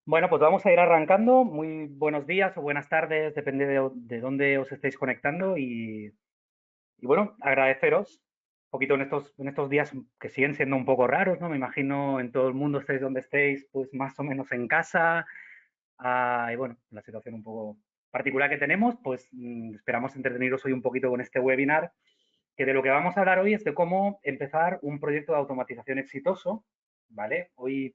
Bueno, pues vamos a ir arrancando. Muy buenos días o buenas tardes, depende de dónde os estéis conectando. Y bueno, agradeceros un poquito en estos días que siguen siendo un poco raros, ¿no? Me imagino en todo el mundo, estéis donde estéis, pues más o menos en casa. Y bueno, la situación un poco particular que tenemos, pues esperamos entreteniros hoy un poquito con este webinar, que de lo que vamos a hablar hoy es de cómo empezar un proyecto de automatización exitoso, ¿vale? Hoy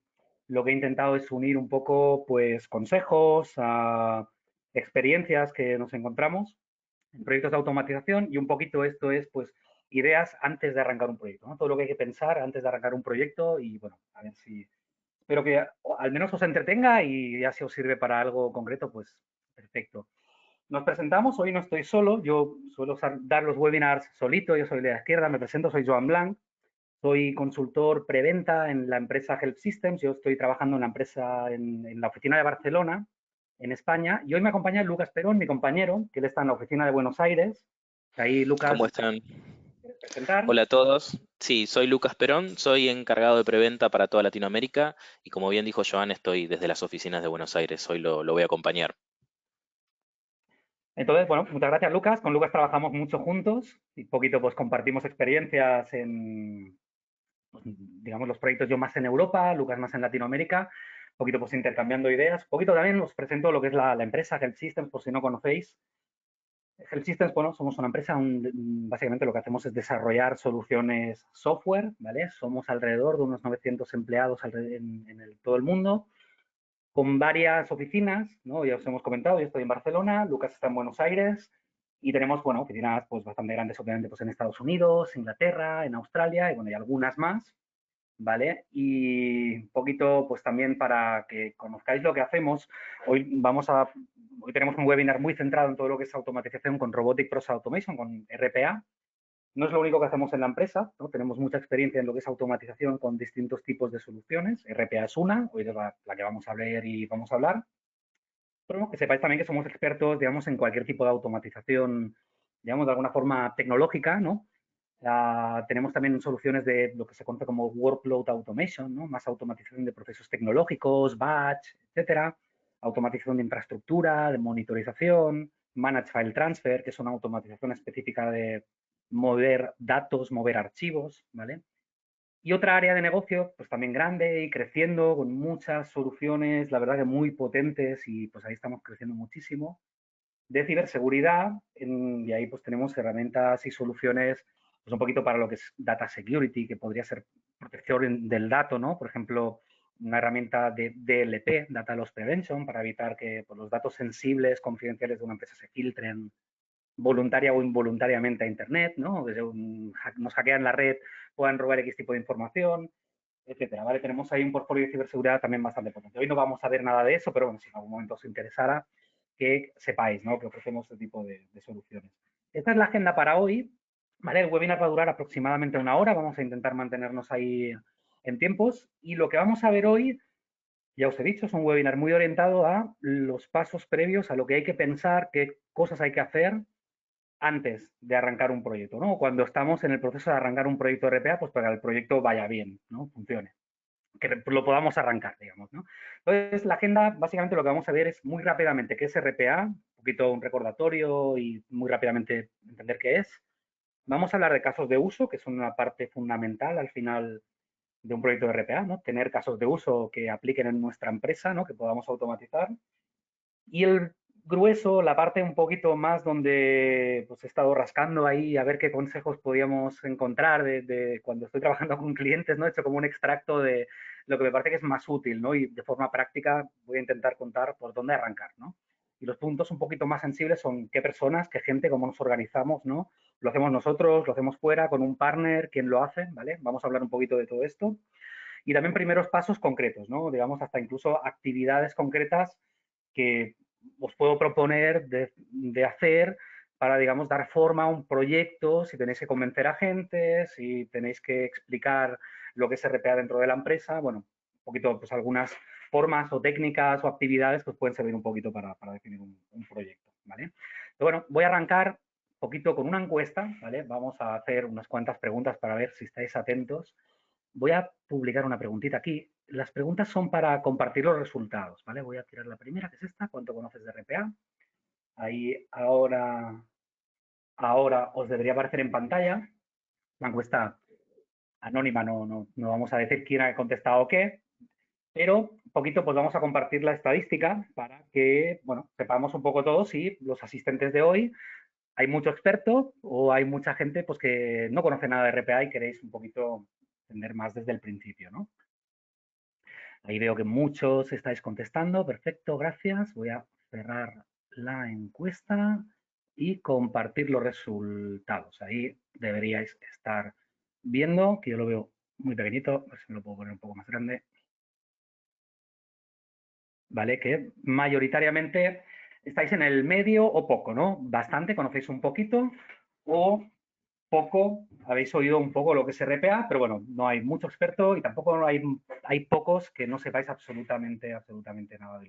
lo que he intentado es unir un poco, pues, consejos, experiencias que nos encontramos en proyectos de automatización y un poquito esto es, pues, ideas antes de arrancar un proyecto, ¿no? Todo lo que hay que pensar antes de arrancar un proyecto y, bueno, a ver si, espero que al menos os entretenga y ya si os sirve para algo concreto, pues, perfecto. Nos presentamos, hoy no estoy solo, yo suelo dar los webinars solito, yo soy de la izquierda, me presento, soy Joan Blanc, soy consultor preventa en la empresa Help Systems, yo estoy trabajando en la empresa en la oficina de Barcelona, en España, y hoy me acompaña Lucas Perón, mi compañero, que él está en la oficina de Buenos Aires. Ahí, ¿Cómo Lucas, están? ¿quieres presentar? Hola a todos. Sí, soy Lucas Perón, soy encargado de preventa para toda Latinoamérica y como bien dijo Joan, estoy desde las oficinas de Buenos Aires. Hoy lo voy a acompañar. Entonces, bueno, muchas gracias, Lucas. Con Lucas trabajamos mucho juntos y poquito pues compartimos experiencias en, pues, digamos, los proyectos, yo más en Europa, Lucas más en Latinoamérica, un poquito pues intercambiando ideas. Un poquito también os presento lo que es la empresa Help Systems, por si no conocéis. Help Systems, bueno, somos una empresa, básicamente lo que hacemos es desarrollar soluciones software, ¿vale? Somos alrededor de unos 900 empleados en todo el mundo, con varias oficinas, ¿no? Ya os hemos comentado, yo estoy en Barcelona, Lucas está en Buenos Aires y tenemos, bueno, oficinas pues bastante grandes, obviamente, pues en Estados Unidos, Inglaterra, en Australia y, bueno, y algunas más. ¿Vale? Y un poquito, pues también para que conozcáis lo que hacemos, hoy tenemos un webinar muy centrado en todo lo que es automatización con Robotic Process Automation, con RPA. No es lo único que hacemos en la empresa, ¿no? Tenemos mucha experiencia en lo que es automatización con distintos tipos de soluciones. RPA es una, hoy es la que vamos a ver y vamos a hablar. Pero que sepáis también que somos expertos, digamos, en cualquier tipo de automatización, digamos, de alguna forma tecnológica, ¿no? Tenemos también soluciones de lo que se conoce como workload automation, ¿no? Más automatización de procesos tecnológicos, batch, etcétera. Automatización de infraestructura, de monitorización, manage file transfer, que es una automatización específica de mover datos, mover archivos, ¿vale? Y otra área de negocio, pues también grande y creciendo, con muchas soluciones, la verdad que muy potentes y pues ahí estamos creciendo muchísimo, de ciberseguridad, y ahí pues tenemos herramientas y soluciones pues un poquito para lo que es data security, que podría ser protección del dato, ¿no? Por ejemplo, una herramienta de DLP, Data Loss Prevention, para evitar que pues, los datos sensibles, confidenciales de una empresa se filtren voluntaria o involuntariamente a Internet, ¿no? Desde nos hackean la red, puedan robar X tipo de información, etcétera, ¿vale? Tenemos ahí un portfolio de ciberseguridad también bastante potente. Hoy no vamos a ver nada de eso, pero bueno, si en algún momento os interesara, que sepáis, ¿no? Que ofrecemos este tipo de soluciones. Esta es la agenda para hoy, ¿vale? El webinar va a durar aproximadamente una hora, vamos a intentar mantenernos ahí en tiempos y lo que vamos a ver hoy, ya os he dicho, es un webinar muy orientado a los pasos previos, a lo que hay que pensar, qué cosas hay que hacer antes de arrancar un proyecto, ¿no? Cuando estamos en el proceso de arrancar un proyecto de RPA, pues para que el proyecto vaya bien, ¿no? Funcione, que lo podamos arrancar, digamos, ¿no? Entonces, la agenda, básicamente lo que vamos a ver es muy rápidamente qué es RPA, un poquito un recordatorio y muy rápidamente entender qué es. Vamos a hablar de casos de uso, que son una parte fundamental al final de un proyecto de RPA, ¿no? Tener casos de uso que apliquen en nuestra empresa, ¿no? Que podamos automatizar. Y el grueso, la parte un poquito más donde pues, he estado rascando ahí a ver qué consejos podíamos encontrar de cuando estoy trabajando con clientes, ¿no? He hecho como un extracto de lo que me parece que es más útil, ¿no? Y de forma práctica voy a intentar contar por dónde arrancar, ¿no? Y los puntos un poquito más sensibles son qué personas, qué gente, cómo nos organizamos, ¿no? Lo hacemos nosotros, lo hacemos fuera, con un partner, quién lo hace, ¿vale? Vamos a hablar un poquito de todo esto. Y también primeros pasos concretos, ¿no? Digamos, hasta incluso actividades concretas que os puedo proponer de hacer para, digamos, dar forma a un proyecto, si tenéis que convencer a gente, si tenéis que explicar lo que es RPA dentro de la empresa, bueno, un poquito, pues algunas formas o técnicas o actividades pues pueden servir un poquito para definir un proyecto, ¿vale? Pero bueno, voy a arrancar un poquito con una encuesta, ¿vale? Vamos a hacer unas cuantas preguntas para ver si estáis atentos. Voy a publicar una preguntita aquí las preguntas son para compartir los resultados, ¿vale? Voy a tirar la primera, que es esta. ¿Cuánto conoces de RPA? Ahí ahora os debería aparecer en pantalla. La encuesta anónima, no vamos a decir quién ha contestado qué, pero un poquito pues vamos a compartir la estadística para que, bueno, sepamos un poco todos si los asistentes de hoy hay mucho experto o hay mucha gente pues que no conoce nada de RPA y queréis un poquito entender más desde el principio, ¿no? Ahí veo que muchos estáis contestando. Perfecto, gracias. Voy a cerrar la encuesta y compartir los resultados. Ahí deberíais estar viendo, que yo lo veo muy pequeñito, a ver si me lo puedo poner un poco más grande. ¿Vale? Que mayoritariamente estáis en el medio o poco, ¿no? Bastante, conocéis un poquito o poco, habéis oído un poco lo que es RPA, pero bueno, no hay mucho experto y tampoco hay pocos que no sepáis absolutamente nada de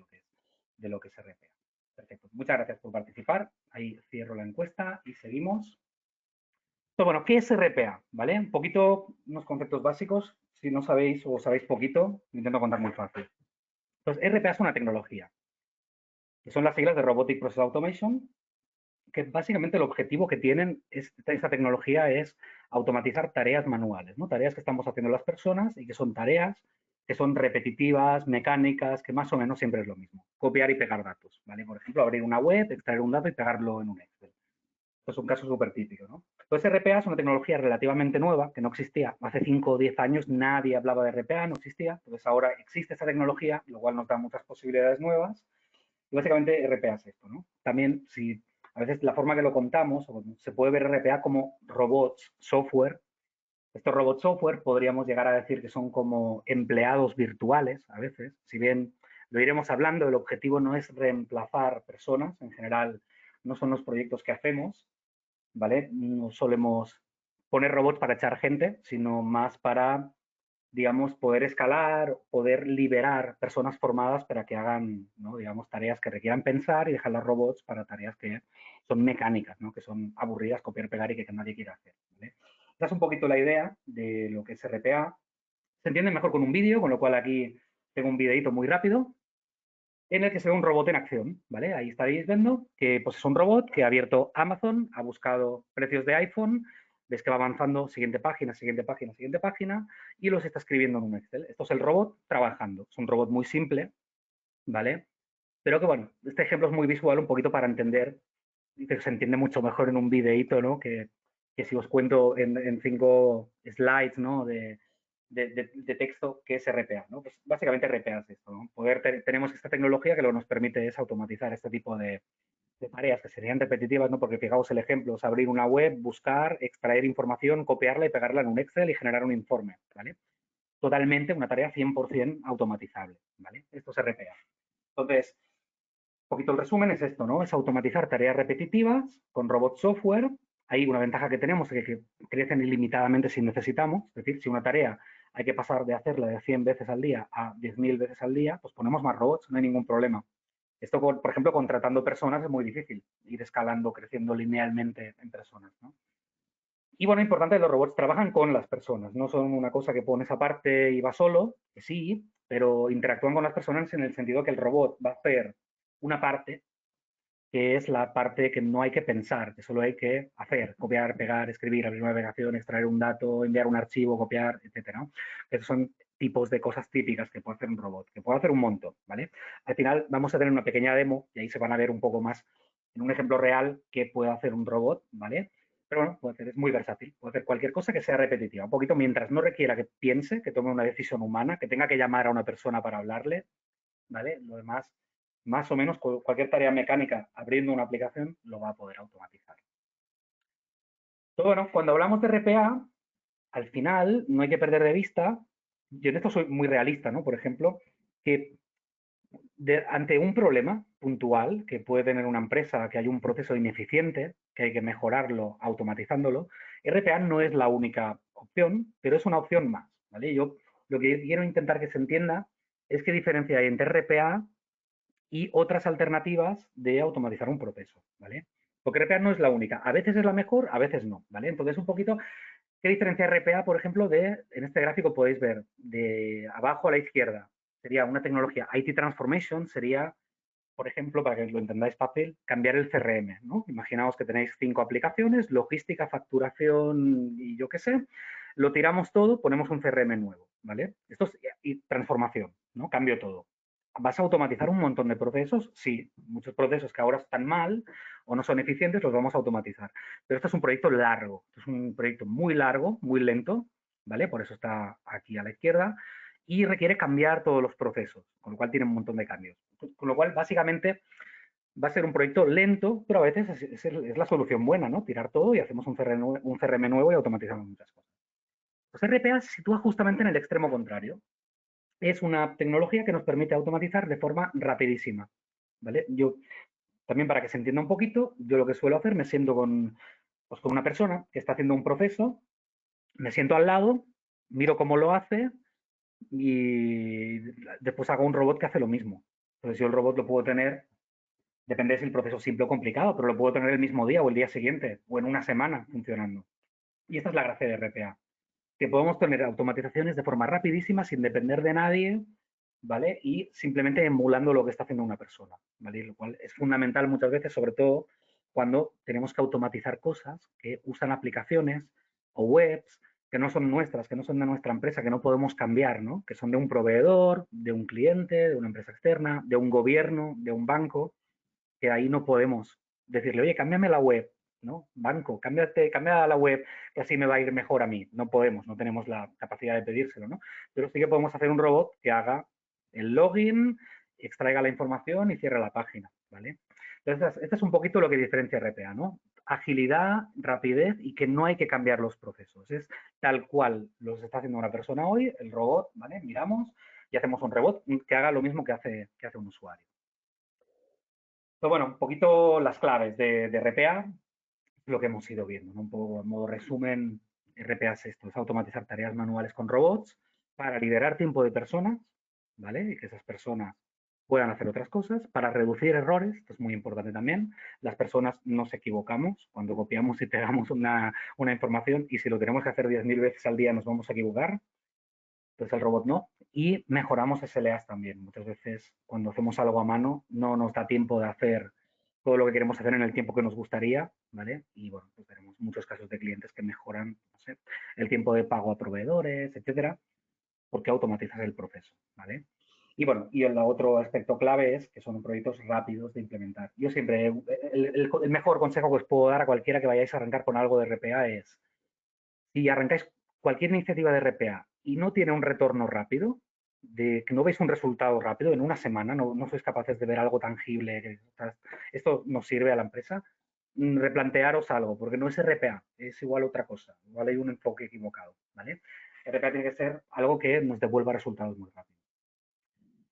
lo que es RPA. Perfecto. Muchas gracias por participar. Ahí cierro la encuesta y seguimos. Pero bueno, ¿qué es RPA? ¿Vale? Un poquito, unos conceptos básicos. Si no sabéis o sabéis poquito, lo intento contar muy fácil. Entonces, RPA es una tecnología, que son las siglas de Robotic Process Automation, que básicamente el objetivo que tienen esta tecnología es automatizar tareas manuales, ¿no? Tareas que estamos haciendo las personas y que son tareas que son repetitivas, mecánicas, que más o menos siempre es lo mismo. Copiar y pegar datos, ¿vale? Por ejemplo, abrir una web, extraer un dato y pegarlo en un Excel. Esto es un caso súper típico, ¿no? Entonces, RPA es una tecnología relativamente nueva, que no existía. Hace 5 o 10 años nadie hablaba de RPA, no existía. Entonces, ahora existe esta tecnología, lo cual nos da muchas posibilidades nuevas. Y básicamente RPA es esto, ¿no? También, si a veces la forma que lo contamos, se puede ver RPA como robots software. Estos robots software podríamos llegar a decir que son como empleados virtuales a veces. Si bien lo iremos hablando, el objetivo no es reemplazar personas, en general no son los proyectos que hacemos, ¿vale? No solemos poner robots para echar gente, sino más para, digamos, poder escalar, poder liberar personas formadas para que hagan, ¿no? digamos, tareas que requieran pensar y dejar los robots para tareas que son mecánicas, ¿no? Que son aburridas, copiar, pegar y que nadie quiera hacer. ¿Vale? Esta es un poquito la idea de lo que es RPA. Se entiende mejor con un vídeo, con lo cual aquí tengo un videito muy rápido en el que se ve un robot en acción, ¿vale? Ahí estaréis viendo que pues, es un robot que ha abierto Amazon, ha buscado precios de iPhone, ves que va avanzando siguiente página, siguiente página, siguiente página, y los está escribiendo en un Excel. Esto es el robot trabajando. Es un robot muy simple, ¿vale? Pero que, bueno, este ejemplo es muy visual un poquito para entender, y que se entiende mucho mejor en un videíto, ¿no? Que si os cuento en 5 slides, ¿no? De texto que es RPA, ¿no? Pues básicamente RPA es esto, ¿no? Tenemos esta tecnología que lo que nos permite es automatizar este tipo de tareas que serían repetitivas, ¿no? Porque fijaos el ejemplo, es abrir una web, buscar, extraer información, copiarla y pegarla en un Excel y generar un informe, ¿vale? Totalmente una tarea 100% automatizable, ¿vale? Esto es RPA. Entonces, un poquito el resumen es esto, ¿no? Es automatizar tareas repetitivas con robot software. Ahí una ventaja que tenemos es que crecen ilimitadamente si necesitamos. Es decir, si una tarea hay que pasar de hacerla de 100 veces al día a 10.000 veces al día, pues ponemos más robots, no hay ningún problema. Esto, por ejemplo, contratando personas es muy difícil, ir escalando, creciendo linealmente en personas, ¿no? Y bueno, importante, los robots trabajan con las personas, no son una cosa que pones aparte y va solo, que sí, pero interactúan con las personas en el sentido que el robot va a hacer una parte que es la parte que no hay que pensar, que solo hay que hacer, copiar, pegar, escribir, abrir una navegación, extraer un dato, enviar un archivo, copiar, etcétera, ¿no? Esos son tipos de cosas típicas que puede hacer un robot, que puede hacer un montón, ¿vale? Al final vamos a tener una pequeña demo y ahí se van a ver un poco más en un ejemplo real qué puede hacer un robot, ¿vale? Pero bueno, puede hacer, es muy versátil, puede hacer cualquier cosa que sea repetitiva, un poquito mientras no requiera que piense, que tome una decisión humana, que tenga que llamar a una persona para hablarle, ¿vale? Lo demás, más o menos cualquier tarea mecánica abriendo una aplicación lo va a poder automatizar. Pero bueno, cuando hablamos de RPA, al final no hay que perder de vista, yo en esto soy muy realista, ¿no? Por ejemplo, que ante un problema puntual que puede tener una empresa, que hay un proceso ineficiente, que hay que mejorarlo automatizándolo, RPA no es la única opción, pero es una opción más, ¿vale? Yo lo que quiero intentar que se entienda es qué diferencia hay entre RPA y otras alternativas de automatizar un proceso, ¿vale? Porque RPA no es la única. A veces es la mejor, a veces no, ¿vale? Entonces, un poquito ¿Qué diferencia RPA, por ejemplo, en este gráfico podéis ver, de abajo a la izquierda, sería una tecnología IT Transformation, sería, por ejemplo, para que lo entendáis fácil, cambiar el CRM, ¿no? Imaginaos que tenéis 5 aplicaciones, logística, facturación y yo qué sé, lo tiramos todo, ponemos un CRM nuevo, ¿vale? Esto es y transformación, ¿no? Cambio todo. ¿Vas a automatizar un montón de procesos? Sí, muchos procesos que ahora están mal o no son eficientes los vamos a automatizar. Pero esto es un proyecto largo, esto es un proyecto muy largo, muy lento, ¿vale? Por eso está aquí a la izquierda y requiere cambiar todos los procesos, con lo cual tiene un montón de cambios. Con lo cual, básicamente, va a ser un proyecto lento, pero a veces es la solución buena, ¿no? Tirar todo y hacemos un CRM nuevo y automatizamos muchas cosas. Pues RPA se sitúa justamente en el extremo contrario. Es una tecnología que nos permite automatizar de forma rapidísima, ¿vale? Yo, también para que se entienda un poquito, yo lo que suelo hacer, me siento pues, con una persona que está haciendo un proceso, me siento al lado, miro cómo lo hace y después hago un robot que hace lo mismo. Entonces yo el robot lo puedo tener, depende si el proceso es simple o complicado, pero lo puedo tener el mismo día o el día siguiente o en una semana funcionando. Y esta es la gracia de RPA, que podemos tener automatizaciones de forma rapidísima sin depender de nadie, ¿vale? Y simplemente emulando lo que está haciendo una persona, ¿vale? Lo cual es fundamental muchas veces, sobre todo cuando tenemos que automatizar cosas que usan aplicaciones o webs que no son nuestras, que no son de nuestra empresa, que no podemos cambiar, ¿no? Que son de un proveedor, de un cliente, de una empresa externa, de un gobierno, de un banco, que ahí no podemos decirle, oye, cámbiame la web, ¿no? Banco, cambia la web, que así me va a ir mejor a mí. No podemos, no tenemos la capacidad de pedírselo, ¿no? Pero sí que podemos hacer un robot que haga el login, extraiga la información y cierre la página, ¿vale? Entonces, este es un poquito lo que diferencia RPA, ¿no? Agilidad, rapidez y que no hay que cambiar los procesos. Es tal cual los está haciendo una persona hoy, el robot, ¿vale? Miramos y hacemos un robot que haga lo mismo que hace un usuario. Pero bueno, un poquito las claves de RPA, lo que hemos ido viendo, ¿no? Un poco en modo resumen, RPA es esto, es automatizar tareas manuales con robots para liberar tiempo de personas, ¿vale? Y que esas personas puedan hacer otras cosas, para reducir errores, esto es muy importante también. Las personas nos equivocamos cuando copiamos y pegamos una información y si lo tenemos que hacer 10.000 veces al día nos vamos a equivocar, entonces el robot no. Y mejoramos SLAs también. Muchas veces cuando hacemos algo a mano no nos da tiempo de hacer todo lo que queremos hacer en el tiempo que nos gustaría, ¿vale? Y bueno, pues tenemos muchos casos de clientes que mejoran, no sé, el tiempo de pago a proveedores, etcétera, porque automatizas el proceso, ¿vale? Y bueno, y el otro aspecto clave es que son proyectos rápidos de implementar. Yo siempre, el mejor consejo que os puedo dar a cualquiera que vayáis a arrancar con algo de RPA es, si arrancáis cualquier iniciativa de RPA y no tiene un retorno rápido, de que no veis un resultado rápido en una semana, no sois capaces de ver algo tangible, esto nos sirve a la empresa, replantearos algo, porque no es RPA, es igual otra cosa, igual hay un enfoque equivocado, ¿vale? RPA tiene que ser algo que nos devuelva resultados muy rápido.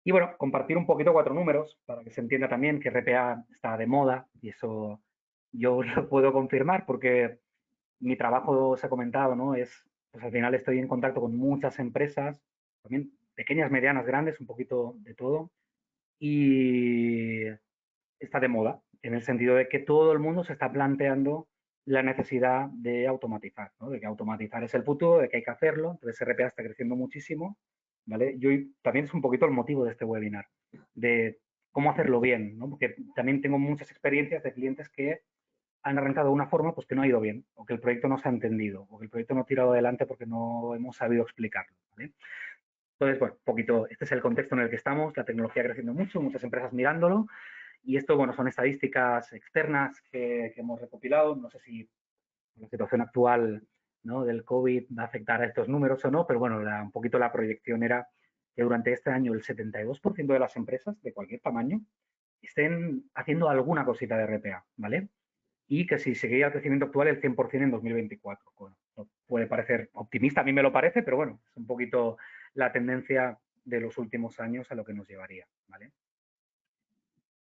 Y bueno, compartir un poquito 4 números para que se entienda también que RPA está de moda y eso yo lo puedo confirmar porque mi trabajo, os he comentado, ¿no? Pues al final estoy en contacto con muchas empresas, también pequeñas, medianas, grandes, un poquito de todo, y está de moda, en el sentido de que todo el mundo se está planteando la necesidad de automatizar, ¿no? De que automatizar es el futuro, de que hay que hacerlo, entonces RPA está creciendo muchísimo, ¿vale? Yo también es un poquito el motivo de este webinar, de cómo hacerlo bien, ¿no? Porque también tengo muchas experiencias de clientes que han arrancado de una forma pues que no ha ido bien, o que el proyecto no se ha entendido, o que el proyecto no ha tirado adelante porque no hemos sabido explicarlo, ¿vale? Entonces, bueno, un poquito, este es el contexto en el que estamos, la tecnología creciendo mucho, muchas empresas mirándolo, y esto, bueno, son estadísticas externas que hemos recopilado, no sé si la situación actual, ¿no? Del COVID va a afectar a estos números o no, pero bueno, un poquito la proyección era que durante este año el 72% de las empresas de cualquier tamaño estén haciendo alguna cosita de RPA, ¿vale? Y que si seguía el crecimiento actual el 100% en 2024. Bueno, no puede parecer optimista, a mí me lo parece, pero bueno, es un poquito la tendencia de los últimos años a lo que nos llevaría, ¿vale?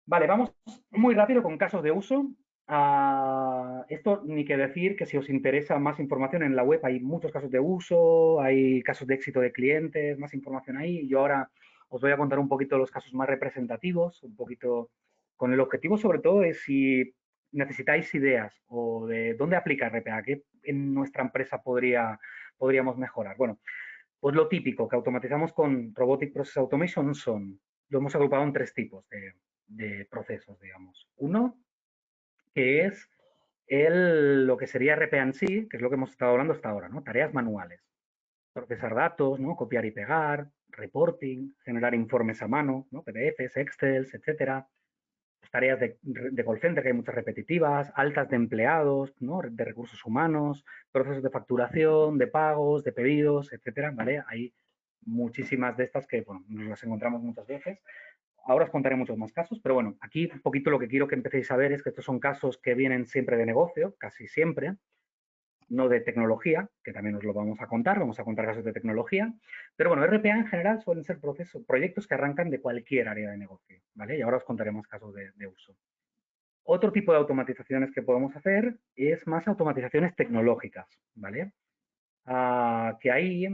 Vale, vamos muy rápido con casos de uso. Esto ni que decir que si os interesa más información en la web hay muchos casos de uso, hay casos de éxito de clientes, más información ahí. Yo ahora os voy a contar un poquito los casos más representativos, un poquito con el objetivo sobre todo de si necesitáis ideas o de dónde aplica RPA, qué en nuestra empresa podríamos mejorar. Bueno, pues lo típico que automatizamos con Robotic Process Automation lo hemos agrupado en tres tipos de procesos, digamos. Uno, que es lo que sería RPA en sí, que es lo que hemos estado hablando hasta ahora, ¿no? Tareas manuales. Procesar datos, ¿no? Copiar y pegar, reporting, generar informes a mano, ¿no? PDFs, Excels, etcétera. Tareas de call center, que hay muchas repetitivas, altas de empleados, ¿no? De recursos humanos, procesos de facturación, de pagos, de pedidos, etcétera, ¿vale? Hay muchísimas de estas que, bueno, nos las encontramos muchas veces. Ahora os contaré muchos más casos, pero bueno, aquí un poquito lo que quiero que empecéis a ver es que estos son casos que vienen siempre de negocio, casi siempre, no de tecnología, que también os lo vamos a contar casos de tecnología, pero bueno, RPA en general suelen ser proyectos que arrancan de cualquier área de negocio, ¿vale? Y ahora os contaré más casos de uso. Otro tipo de automatizaciones que podemos hacer es más automatizaciones tecnológicas, ¿vale? Que ahí,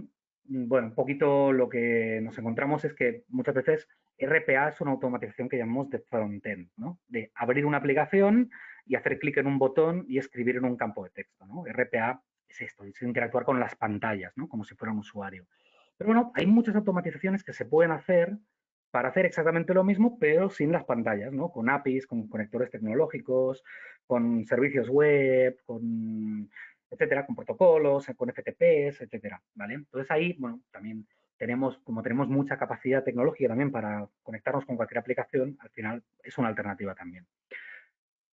bueno, un poquito lo que nos encontramos es que muchas veces RPA es una automatización que llamamos de frontend, ¿no? De abrir una aplicación y hacer clic en un botón y escribir en un campo de texto, ¿no? RPA es esto, es interactuar con las pantallas, ¿no? Como si fuera un usuario. Pero bueno, hay muchas automatizaciones que se pueden hacer para hacer exactamente lo mismo, pero sin las pantallas, ¿no? Con APIs, con conectores tecnológicos, con servicios web, con etcétera, con protocolos, con FTPs, etcétera, ¿vale? Entonces ahí, bueno, también como tenemos mucha capacidad tecnológica también para conectarnos con cualquier aplicación, al final es una alternativa también.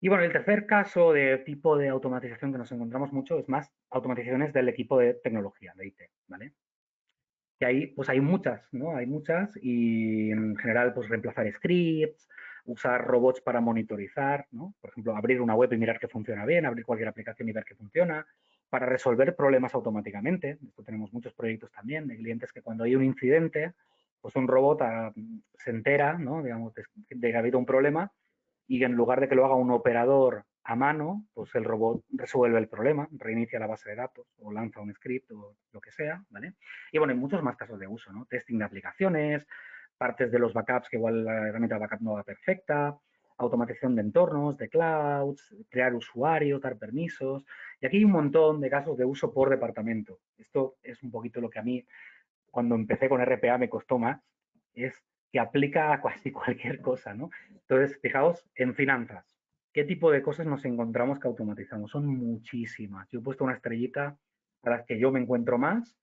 Y bueno, el tercer caso de tipo de automatización que nos encontramos mucho es más automatizaciones del equipo de tecnología, de IT, ¿vale? Que ahí, pues hay muchas, ¿no? Hay muchas y en general, pues reemplazar scripts, usar robots para monitorizar, ¿no? Por ejemplo, abrir una web y mirar que funciona bien, abrir cualquier aplicación y ver que funciona, para resolver problemas automáticamente. Esto tenemos muchos proyectos también de clientes que cuando hay un incidente, pues un robot se entera, ¿no? Digamos, de que ha habido un problema y en lugar de que lo haga un operador a mano, pues el robot resuelve el problema, reinicia la base de datos o lanza un script o lo que sea, ¿vale? Y bueno, hay muchos más casos de uso, ¿no? Testing de aplicaciones, partes de los backups que igual la herramienta de backup no va perfecta, automatización de entornos, de clouds, crear usuarios, dar permisos. Y aquí hay un montón de casos de uso por departamento. Esto es un poquito lo que a mí, cuando empecé con RPA, me costó más, es que aplica a casi cualquier cosa, ¿no? Entonces, fijaos en finanzas. ¿Qué tipo de cosas nos encontramos que automatizamos? Son muchísimas. Yo he puesto una estrellita a las que yo me encuentro más,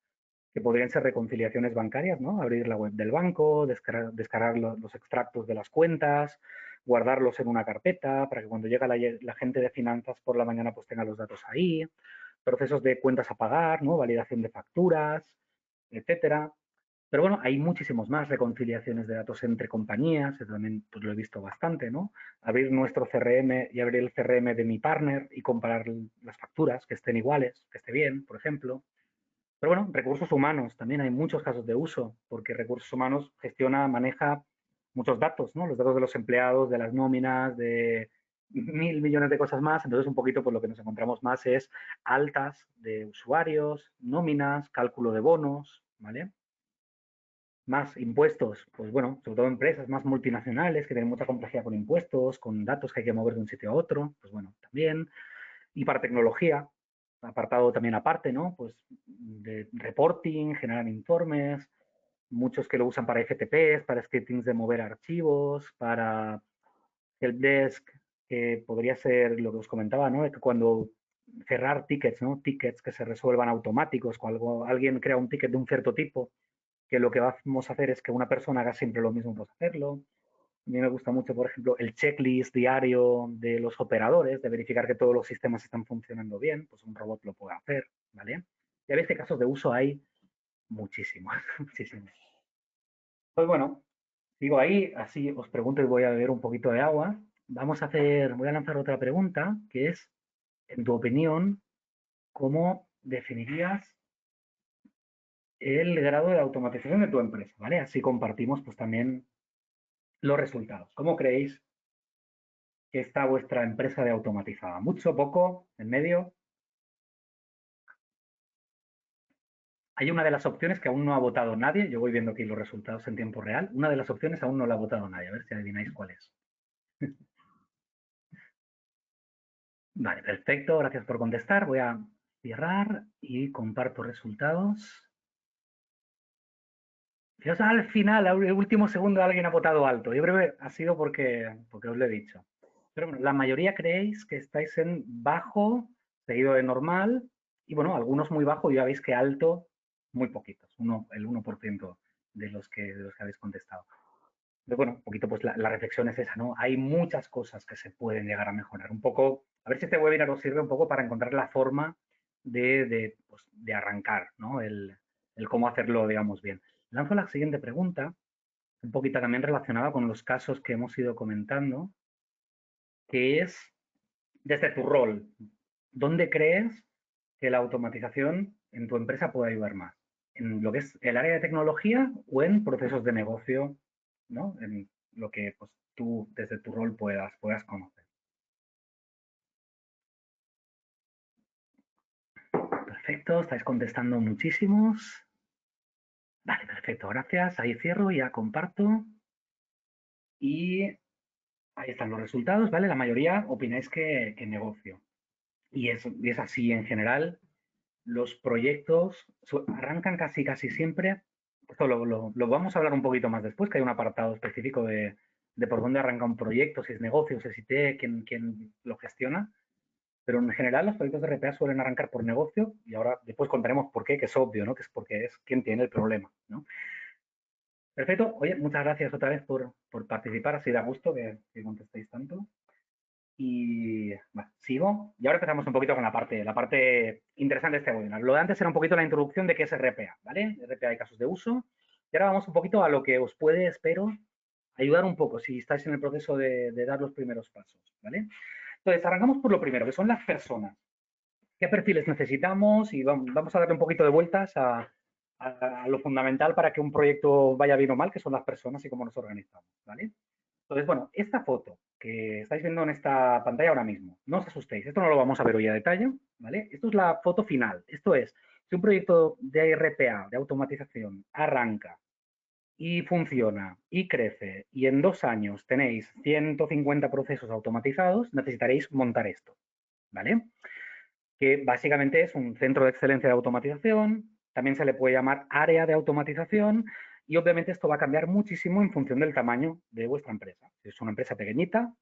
que podrían ser reconciliaciones bancarias, ¿no? Abrir la web del banco, descargar los extractos de las cuentas, guardarlos en una carpeta para que cuando llega la gente de finanzas por la mañana pues tenga los datos ahí, procesos de cuentas a pagar, ¿no? Validación de facturas, etcétera. Pero bueno, hay muchísimos más reconciliaciones de datos entre compañías, eso también pues, lo he visto bastante, ¿no? Abrir nuestro CRM y abrir el CRM de mi partner y comparar las facturas, que estén iguales, que esté bien, por ejemplo. Pero bueno, recursos humanos, también hay muchos casos de uso, porque recursos humanos gestiona, maneja muchos datos, ¿no? Los datos de los empleados, de las nóminas, de mil millones de cosas más. Entonces, un poquito, pues lo que nos encontramos más es altas de usuarios, nóminas, cálculo de bonos, ¿vale? Más impuestos, pues bueno, sobre todo empresas más multinacionales que tienen mucha complejidad con impuestos, con datos que hay que mover de un sitio a otro, pues bueno, también. Y para tecnología, apartado también aparte, ¿no? Pues de reporting, generar informes, muchos que lo usan para FTPs, para scriptings de mover archivos, para helpdesk, que podría ser lo que os comentaba, ¿no? De que cuando cerrar tickets, ¿no? Tickets que se resuelvan automáticos, cuando alguien crea un ticket de un cierto tipo, que lo que vamos a hacer es que una persona haga siempre lo mismo para hacerlo. A mí me gusta mucho, por ejemplo, el checklist diario de los operadores, de verificar que todos los sistemas están funcionando bien, pues un robot lo puede hacer, ¿vale? Ya veis que casos de uso hay muchísimos, muchísimos. Pues bueno, sigo ahí, así os pregunto y voy a beber un poquito de agua. Voy a lanzar otra pregunta, que es, en tu opinión, ¿cómo definirías el grado de automatización de tu empresa? ¿Vale? Así compartimos pues también los resultados. ¿Cómo creéis que está vuestra empresa de automatizada? ¿Mucho, poco, en medio? Hay una de las opciones que aún no ha votado nadie. Yo voy viendo aquí los resultados en tiempo real. Una de las opciones aún no la ha votado nadie. A ver si adivináis cuál es. Vale, perfecto, gracias por contestar. Voy a cerrar y comparto resultados. Fijaos, al final, al último segundo, alguien ha votado alto. Yo creo que ha sido porque os lo he dicho. Pero bueno, la mayoría creéis que estáis en bajo, seguido de normal, y bueno, algunos muy bajo, y ya veis que alto, muy poquitos, el 1% de los que habéis contestado. Pero bueno, un poquito pues la reflexión es esa, ¿no? Hay muchas cosas que se pueden llegar a mejorar. Un poco, a ver si este webinar os sirve un poco para encontrar la forma de arrancar, ¿no? El cómo hacerlo, digamos, bien. Lanzo la siguiente pregunta, un poquito también relacionada con los casos que hemos ido comentando, que es desde tu rol, ¿dónde crees que la automatización en tu empresa puede ayudar más? ¿En lo que es el área de tecnología o en procesos de negocio, ¿no? En lo que pues, tú desde tu rol puedas conocer. Perfecto, estáis contestando muchísimos. Vale, perfecto, gracias. Ahí cierro, ya comparto. Y ahí están los resultados, ¿vale? La mayoría opináis que negocio. Y es así en general. Los proyectos arrancan casi siempre. Esto lo vamos a hablar un poquito más después, que hay un apartado específico de por dónde arranca un proyecto, si es negocio, si es IT, quién lo gestiona. Pero en general los proyectos de RPA suelen arrancar por negocio y ahora después contaremos por qué, que es obvio, ¿no? Que es porque es quien tiene el problema, ¿no? Perfecto. Oye, muchas gracias otra vez por participar. Así da gusto que contestéis tanto. Y bueno, sigo. Y ahora empezamos un poquito con la parte interesante de este webinar. Lo de antes era un poquito la introducción de qué es RPA, ¿vale? RPA y casos de uso. Y ahora vamos un poquito a lo que os puede, espero, ayudar un poco si estáis en el proceso de dar los primeros pasos, ¿vale? Entonces, arrancamos por lo primero, que son las personas. ¿Qué perfiles necesitamos? Y vamos a darle un poquito de vueltas a lo fundamental para que un proyecto vaya bien o mal, que son las personas y cómo nos organizamos, ¿vale? Entonces, bueno, esta foto que estáis viendo en esta pantalla ahora mismo, no os asustéis, esto no lo vamos a ver hoy a detalle, ¿vale? Esto es la foto final. Esto es, si un proyecto de RPA, de automatización, arranca y funciona y crece y en 2 años tenéis 150 procesos automatizados, necesitaréis montar esto, ¿vale? Que básicamente es un centro de excelencia de automatización, también se le puede llamar área de automatización y obviamente esto va a cambiar muchísimo en función del tamaño de vuestra empresa. Si es una empresa pequeñita,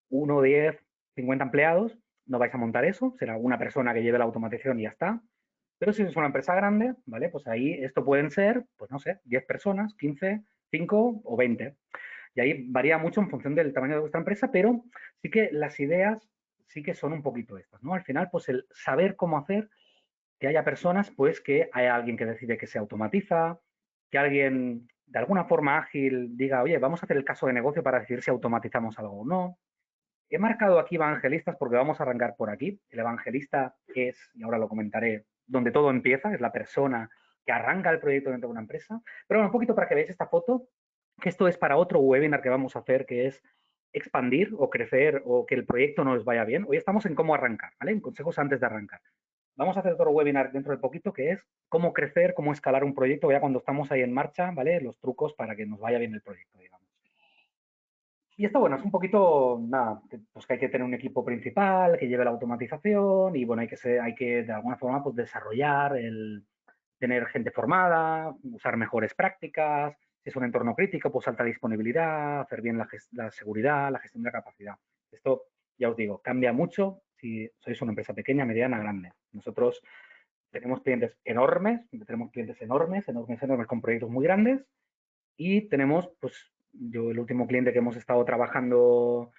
1, 10, 50 empleados, no vais a montar eso, será una persona que lleve la automatización y ya está. Pero si es una empresa grande, ¿vale? Pues ahí esto pueden ser, pues no sé, 10 personas, 15, 5 o 20. Y ahí varía mucho en función del tamaño de vuestra empresa, pero sí que las ideas sí que son un poquito estas, ¿no? Al final, pues el saber cómo hacer que haya personas, pues que haya alguien que decide que se automatiza, que alguien de alguna forma ágil diga, oye, vamos a hacer el caso de negocio para decidir si automatizamos algo o no. He marcado aquí evangelistas porque vamos a arrancar por aquí. El evangelista es, y ahora lo comentaré, donde todo empieza, es la persona que arranca el proyecto dentro de una empresa. Pero bueno, un poquito para que veáis esta foto, que esto es para otro webinar que vamos a hacer, que es expandir o crecer o que el proyecto nos vaya bien. Hoy estamos en cómo arrancar, ¿vale? En consejos antes de arrancar. Vamos a hacer otro webinar dentro de poquito que es cómo crecer, cómo escalar un proyecto ya cuando estamos ahí en marcha, ¿vale? Los trucos para que nos vaya bien el proyecto, digamos. Y esto, bueno, es un poquito, nada, pues que hay que tener un equipo principal que lleve la automatización y, bueno, hay que de alguna forma, pues desarrollar, tener gente formada, usar mejores prácticas, si es un entorno crítico, pues alta disponibilidad, hacer bien la seguridad, la gestión de la capacidad. Esto, ya os digo, cambia mucho si sois una empresa pequeña, mediana, grande. Nosotros tenemos clientes enormes con proyectos muy grandes y tenemos, pues, yo el último cliente que hemos estado trabajando,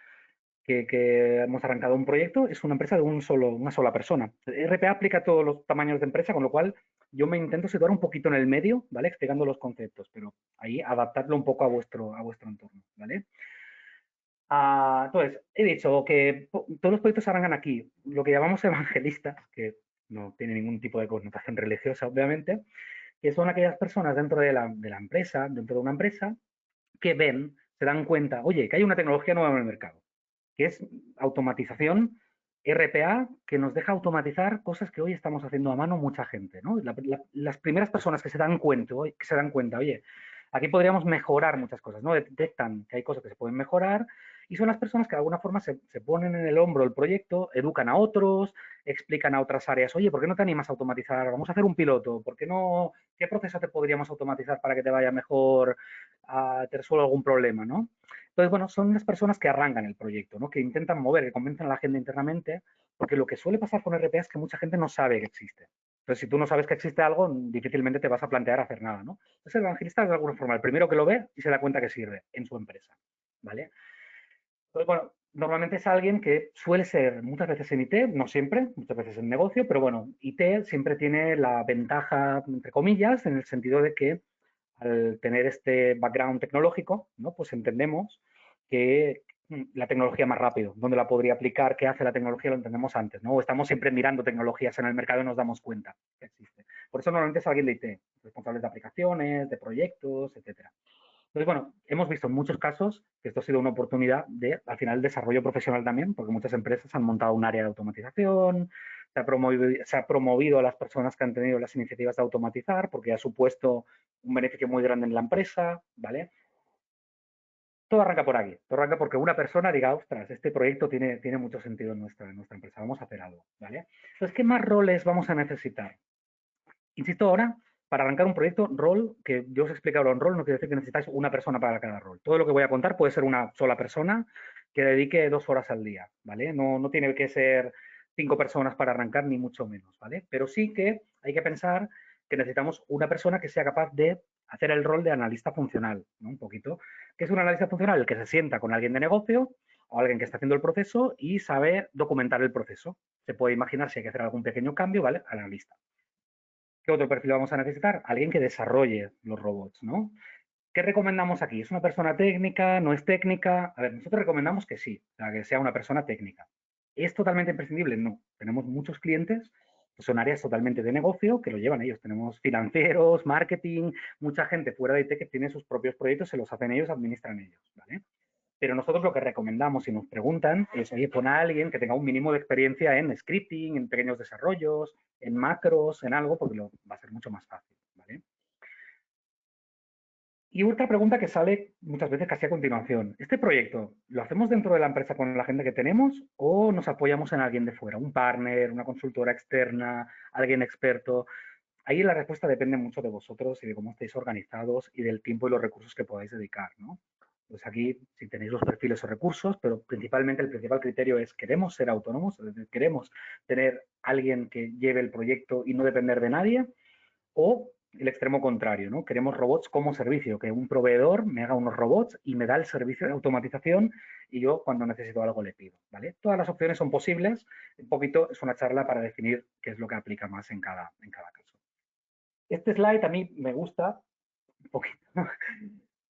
que hemos arrancado un proyecto, es una empresa de una sola persona. RPA aplica a todos los tamaños de empresa, con lo cual yo me intento situar un poquito en el medio, ¿vale? Explicando los conceptos, pero ahí adaptarlo un poco a vuestro entorno, ¿vale? Entonces, he dicho que todos los proyectos arrancan aquí, lo que llamamos evangelistas, que no tiene ningún tipo de connotación religiosa, obviamente, que son aquellas personas dentro de la empresa, dentro de una empresa, que ven, se dan cuenta, oye, que hay una tecnología nueva en el mercado, que es automatización RPA, que nos deja automatizar cosas que hoy estamos haciendo a mano mucha gente, ¿no? Las primeras personas que se dan cuenta, oye, aquí podríamos mejorar muchas cosas, ¿no? Detectan que hay cosas que se pueden mejorar Y son las personas que de alguna forma se ponen en el hombro el proyecto, educan a otros, explican a otras áreas, oye, ¿por qué no te animas a automatizar? Vamos a hacer un piloto, ¿por qué no? ¿Qué proceso te podríamos automatizar para que te vaya mejor, te resuelva algún problema, ¿no? Entonces, bueno, son las personas que arrancan el proyecto, ¿no? Que intentan mover, que convencen a la gente internamente, porque lo que suele pasar con RPA es que mucha gente no sabe que existe. Entonces, si tú no sabes que existe algo, difícilmente te vas a plantear hacer nada, ¿no? Entonces, el evangelista es de alguna forma el primero que lo ve y se da cuenta que sirve en su empresa, ¿vale? Entonces, bueno, normalmente es alguien que suele ser muchas veces en IT, no siempre, muchas veces en negocio, pero bueno, IT siempre tiene la ventaja, entre comillas, en el sentido de que al tener este background tecnológico, ¿no? Pues entendemos que la tecnología más rápido, dónde la podría aplicar, qué hace la tecnología, lo entendemos antes, ¿no? Estamos siempre mirando tecnologías en el mercado y nos damos cuenta que existe. Por eso normalmente es alguien de IT, responsables de aplicaciones, de proyectos, etcétera. Entonces, bueno, hemos visto en muchos casos que esto ha sido una oportunidad de, al final, desarrollo profesional también, porque muchas empresas han montado un área de automatización, se ha promovido a las personas que han tenido las iniciativas de automatizar, porque ha supuesto un beneficio muy grande en la empresa, ¿vale? Todo arranca por aquí, todo arranca porque una persona diga, ostras, este proyecto tiene mucho sentido en nuestra empresa, vamos a hacer algo, ¿vale? Entonces, ¿qué más roles vamos a necesitar? Insisto ahora, para arrancar un proyecto, rol, que yo os he explicado un rol, no quiere decir que necesitáis una persona para cada rol. Todo lo que voy a contar puede ser una sola persona que dedique 2 horas al día, ¿vale? No tiene que ser 5 personas para arrancar, ni mucho menos, ¿vale? Pero sí que hay que pensar que necesitamos una persona que sea capaz de hacer el rol de analista funcional, ¿no? Un poquito. ¿Qué es un analista funcional? El que se sienta con alguien de negocio o alguien que está haciendo el proceso y sabe documentar el proceso. Se puede imaginar si hay que hacer algún pequeño cambio, ¿vale? Analista. ¿Qué otro perfil vamos a necesitar? Alguien que desarrolle los robots, ¿no? ¿Qué recomendamos aquí? ¿Es una persona técnica? ¿No es técnica? A ver, nosotros recomendamos que sí, o sea, que sea una persona técnica. ¿Es totalmente imprescindible? No. Tenemos muchos clientes que son áreas totalmente de negocio que lo llevan ellos. Tenemos financieros, marketing, mucha gente fuera de IT que tiene sus propios proyectos, se los hacen ellos, administran ellos, ¿vale? Pero nosotros lo que recomendamos si nos preguntan es, oye, pon a alguien que tenga un mínimo de experiencia en scripting, en pequeños desarrollos, en macros, en algo, porque lo va a ser mucho más fácil, ¿vale? Y otra pregunta que sale muchas veces casi a continuación. ¿Este proyecto lo hacemos dentro de la empresa con la gente que tenemos o nos apoyamos en alguien de fuera? Un partner, una consultora externa, alguien experto. Ahí la respuesta depende mucho de vosotros y de cómo estéis organizados y del tiempo y los recursos que podáis dedicar, ¿no? Pues aquí, si tenéis los perfiles o recursos, pero principalmente el principal criterio es queremos ser autónomos, es decir, queremos tener alguien que lleve el proyecto y no depender de nadie, o el extremo contrario, ¿no? Queremos robots como servicio, que un proveedor me haga unos robots y me da el servicio de automatización y yo cuando necesito algo le pido, ¿vale? Todas las opciones son posibles, un poquito es una charla para definir qué es lo que aplica más en cada caso. Este slide a mí me gusta un poquito.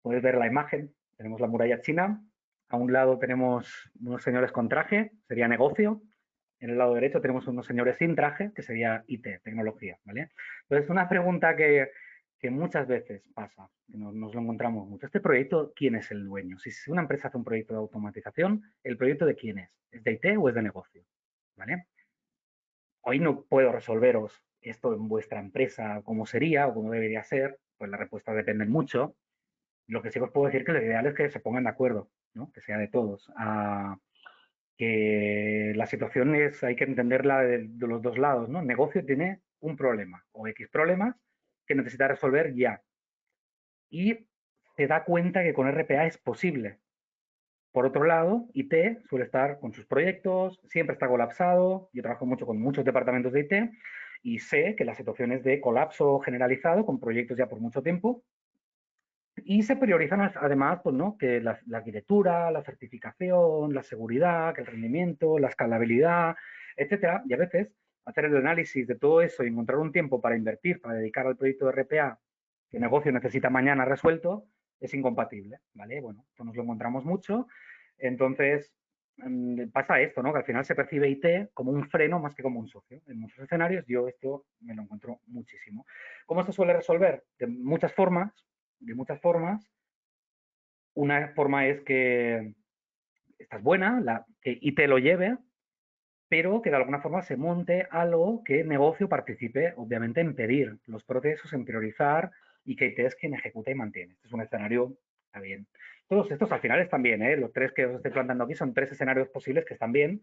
Puedes ver la imagen. Tenemos la muralla china. A un lado tenemos unos señores con traje, sería negocio. En el lado derecho tenemos unos señores sin traje, que sería IT, tecnología, ¿vale? Entonces, una pregunta que muchas veces pasa, que nos lo encontramos mucho. ¿Este proyecto quién es el dueño? Si una empresa hace un proyecto de automatización, ¿el proyecto de quién es? ¿Es de IT o es de negocio? ¿Vale? Hoy no puedo resolveros esto en vuestra empresa, cómo sería o cómo debería ser, pues la respuesta depende mucho. Lo que sí os puedo decir que lo ideal es que se pongan de acuerdo, ¿no? Que sea de todos. Que la situación es, hay que entenderla de los dos lados, ¿no? El negocio tiene un problema o X problemas que necesita resolver ya. Y se da cuenta que con RPA es posible. Por otro lado, IT suele estar con sus proyectos, siempre está colapsado. Yo trabajo mucho con muchos departamentos de IT y sé que la situación es de colapso generalizado con proyectos ya por mucho tiempo. Y se priorizan además, pues, ¿no? Que la arquitectura, la certificación, la seguridad, que el rendimiento, la escalabilidad, etcétera. Y a veces hacer el análisis de todo eso y encontrar un tiempo para invertir, para dedicar al proyecto de RPA que el negocio necesita mañana resuelto, es incompatible, ¿vale? Bueno, esto nos lo encontramos mucho. Entonces, pasa esto, ¿no? Que al final se percibe IT como un freno más que como un socio. En muchos escenarios yo esto me lo encuentro muchísimo. ¿Cómo se suele resolver? De muchas formas. Una forma es que esta es buena, que IT lo lleve, pero que de alguna forma se monte algo que el negocio participe, obviamente, en pedir los procesos, en priorizar y que IT es quien ejecuta y mantiene. Este es un escenario, está bien. Todos estos al final están bien, ¿eh? Los tres que os estoy planteando aquí son tres escenarios posibles que están bien.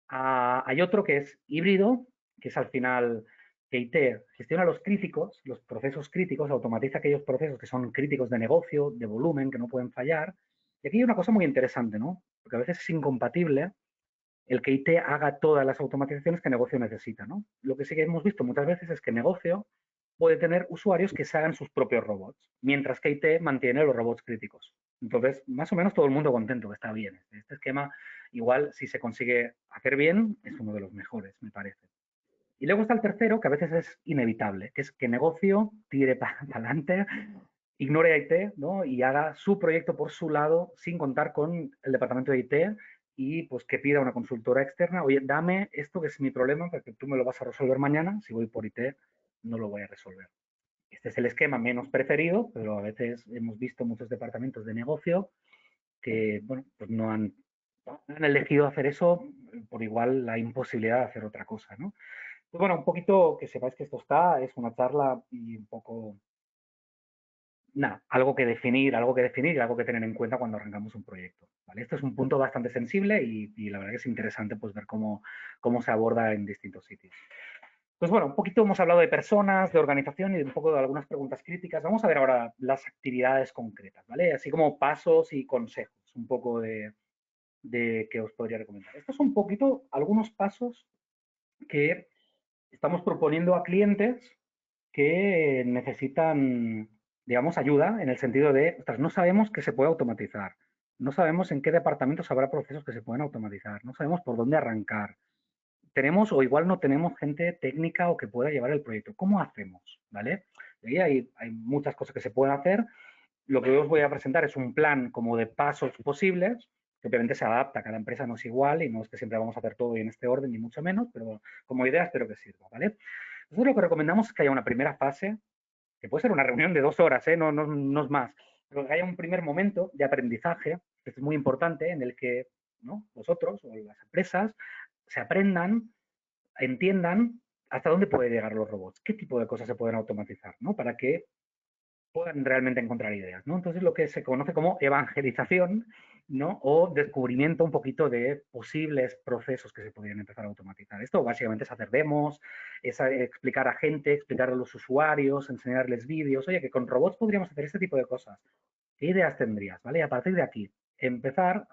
Hay otro que es híbrido, que es al final que IT gestiona los críticos, los procesos críticos, automatiza aquellos procesos que son críticos de negocio, de volumen, que no pueden fallar. Y aquí hay una cosa muy interesante, ¿no? Porque a veces es incompatible el que IT haga todas las automatizaciones que negocio necesita, ¿no? Lo que sí que hemos visto muchas veces es que negocio puede tener usuarios que se hagan sus propios robots, mientras que IT mantiene los robots críticos. Entonces, más o menos todo el mundo contento, que está bien. Este esquema, igual, si se consigue hacer bien, es uno de los mejores, me parece. Y luego está el tercero, que a veces es inevitable, que es que negocio tire para adelante, ignore a IT, ¿no? Y haga su proyecto por su lado sin contar con el departamento de IT y pues que pida a una consultora externa, oye, dame esto que es mi problema porque tú me lo vas a resolver mañana, si voy por IT no lo voy a resolver. Este es el esquema menos preferido, pero a veces hemos visto muchos departamentos de negocio que, bueno, pues no han elegido hacer eso por igual la imposibilidad de hacer otra cosa, ¿no? Pues bueno, un poquito que sepáis que esto es una charla y un poco, nada, algo que definir y algo que tener en cuenta cuando arrancamos un proyecto, ¿vale? Esto es un punto bastante sensible y la verdad que es interesante pues ver cómo se aborda en distintos sitios. Pues bueno, un poquito hemos hablado de personas, de organización y de un poco de algunas preguntas críticas. Vamos a ver ahora las actividades concretas, ¿vale? Así como pasos y consejos, un poco de que os podría recomendar. Estos son un poquito algunos pasos que estamos proponiendo a clientes que necesitan, digamos, ayuda en el sentido de, ostras, no sabemos qué se puede automatizar, no sabemos en qué departamentos habrá procesos que se pueden automatizar, no sabemos por dónde arrancar. Tenemos o igual no tenemos gente técnica o que pueda llevar el proyecto. ¿Cómo hacemos? ¿Vale? Y ahí hay muchas cosas que se pueden hacer. Lo que os voy a presentar es un plan como de pasos posibles, que obviamente se adapta, cada empresa no es igual y no es que siempre vamos a hacer todo en este orden, ni mucho menos, pero como idea espero que sirva, ¿vale? Nosotros lo que recomendamos es que haya una primera fase, que puede ser una reunión de 2 horas, ¿eh? No es más, pero que haya un primer momento de aprendizaje, que es muy importante, en el que, ¿no?, vosotros o las empresas se aprendan, entiendan hasta dónde pueden llegar los robots, qué tipo de cosas se pueden automatizar, ¿no? Para que puedan realmente encontrar ideas, ¿no? Entonces, lo que se conoce como evangelización, ¿no? O descubrimiento un poquito de posibles procesos que se podrían empezar a automatizar. Esto básicamente es hacer demos, es explicar a gente, explicar a los usuarios, enseñarles vídeos. Oye, que con robots podríamos hacer este tipo de cosas. ¿Qué ideas tendrías? ¿Vale? Y a partir de aquí, empezar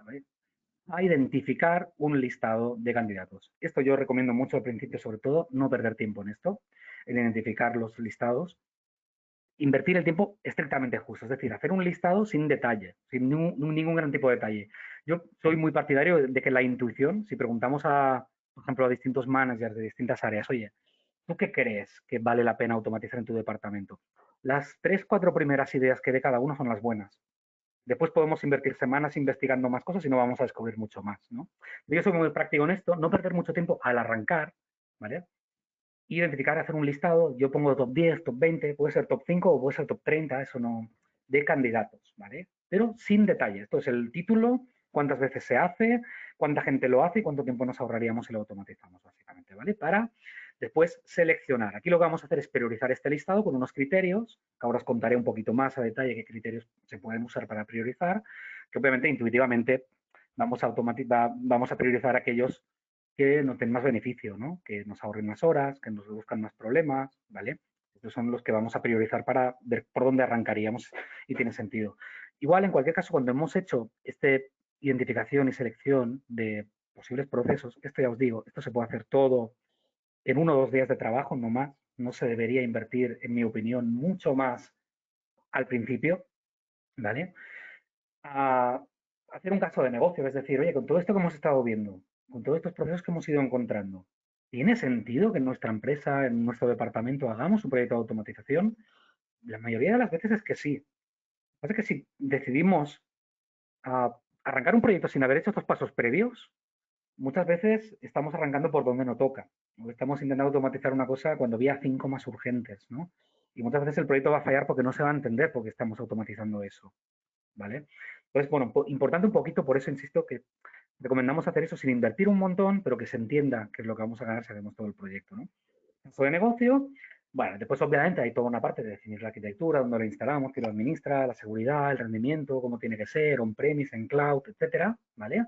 a identificar un listado de candidatos. Esto yo recomiendo mucho al principio, sobre todo, no perder tiempo en esto, en identificar los listados, invertir el tiempo estrictamente justo, es decir, hacer un listado sin detalle, sin ningún gran tipo de detalle. Yo soy muy partidario de que la intuición, si preguntamos por ejemplo, a distintos managers de distintas áreas, oye, ¿tú qué crees que vale la pena automatizar en tu departamento? Las 3, 4 primeras ideas que dé cada uno son las buenas. Después podemos invertir semanas investigando más cosas y no vamos a descubrir mucho más, ¿no? Yo soy muy práctico en esto, no perder mucho tiempo al arrancar, ¿vale? Identificar, hacer un listado, yo pongo top 10, top 20, puede ser top 5 o puede ser top 30, eso no, de candidatos, ¿vale? Pero sin detalle. Esto es el título, cuántas veces se hace, cuánta gente lo hace y cuánto tiempo nos ahorraríamos si lo automatizamos, básicamente, ¿vale? Para después seleccionar. Aquí lo que vamos a hacer es priorizar este listado con unos criterios, que ahora os contaré un poquito más a detalle qué criterios se pueden usar para priorizar, que obviamente intuitivamente vamos a priorizar aquellos que nos den más beneficio, ¿no? Que nos ahorren más horas, que nos reduzcan más problemas, ¿vale? Estos son los que vamos a priorizar para ver por dónde arrancaríamos y tiene sentido. Igual, en cualquier caso, cuando hemos hecho este identificación y selección de posibles procesos, esto ya os digo, esto se puede hacer todo en 1 o 2 días de trabajo, no más. No se debería invertir, en mi opinión, mucho más al principio, ¿vale? A hacer un caso de negocio, es decir, oye, con todo esto que hemos estado viendo, con todos estos procesos que hemos ido encontrando, ¿tiene sentido que en nuestra empresa, en nuestro departamento, hagamos un proyecto de automatización? La mayoría de las veces es que sí. Lo que pasa es que si decidimos arrancar un proyecto sin haber hecho estos pasos previos, muchas veces estamos arrancando por donde no toca. O estamos intentando automatizar una cosa cuando había 5 más urgentes, ¿no? Y muchas veces el proyecto va a fallar porque no se va a entender por qué estamos automatizando eso. ¿Vale? Entonces, bueno, importante un poquito, por eso insisto que recomendamos hacer eso sin invertir un montón, pero que se entienda qué es lo que vamos a ganar si hacemos todo el proyecto, ¿no? Caso de negocio, Bueno, después obviamente hay toda una parte de definir la arquitectura, dónde lo instalamos, quién lo administra, la seguridad, el rendimiento, cómo tiene que ser, on-premise, en cloud, etcétera, ¿vale?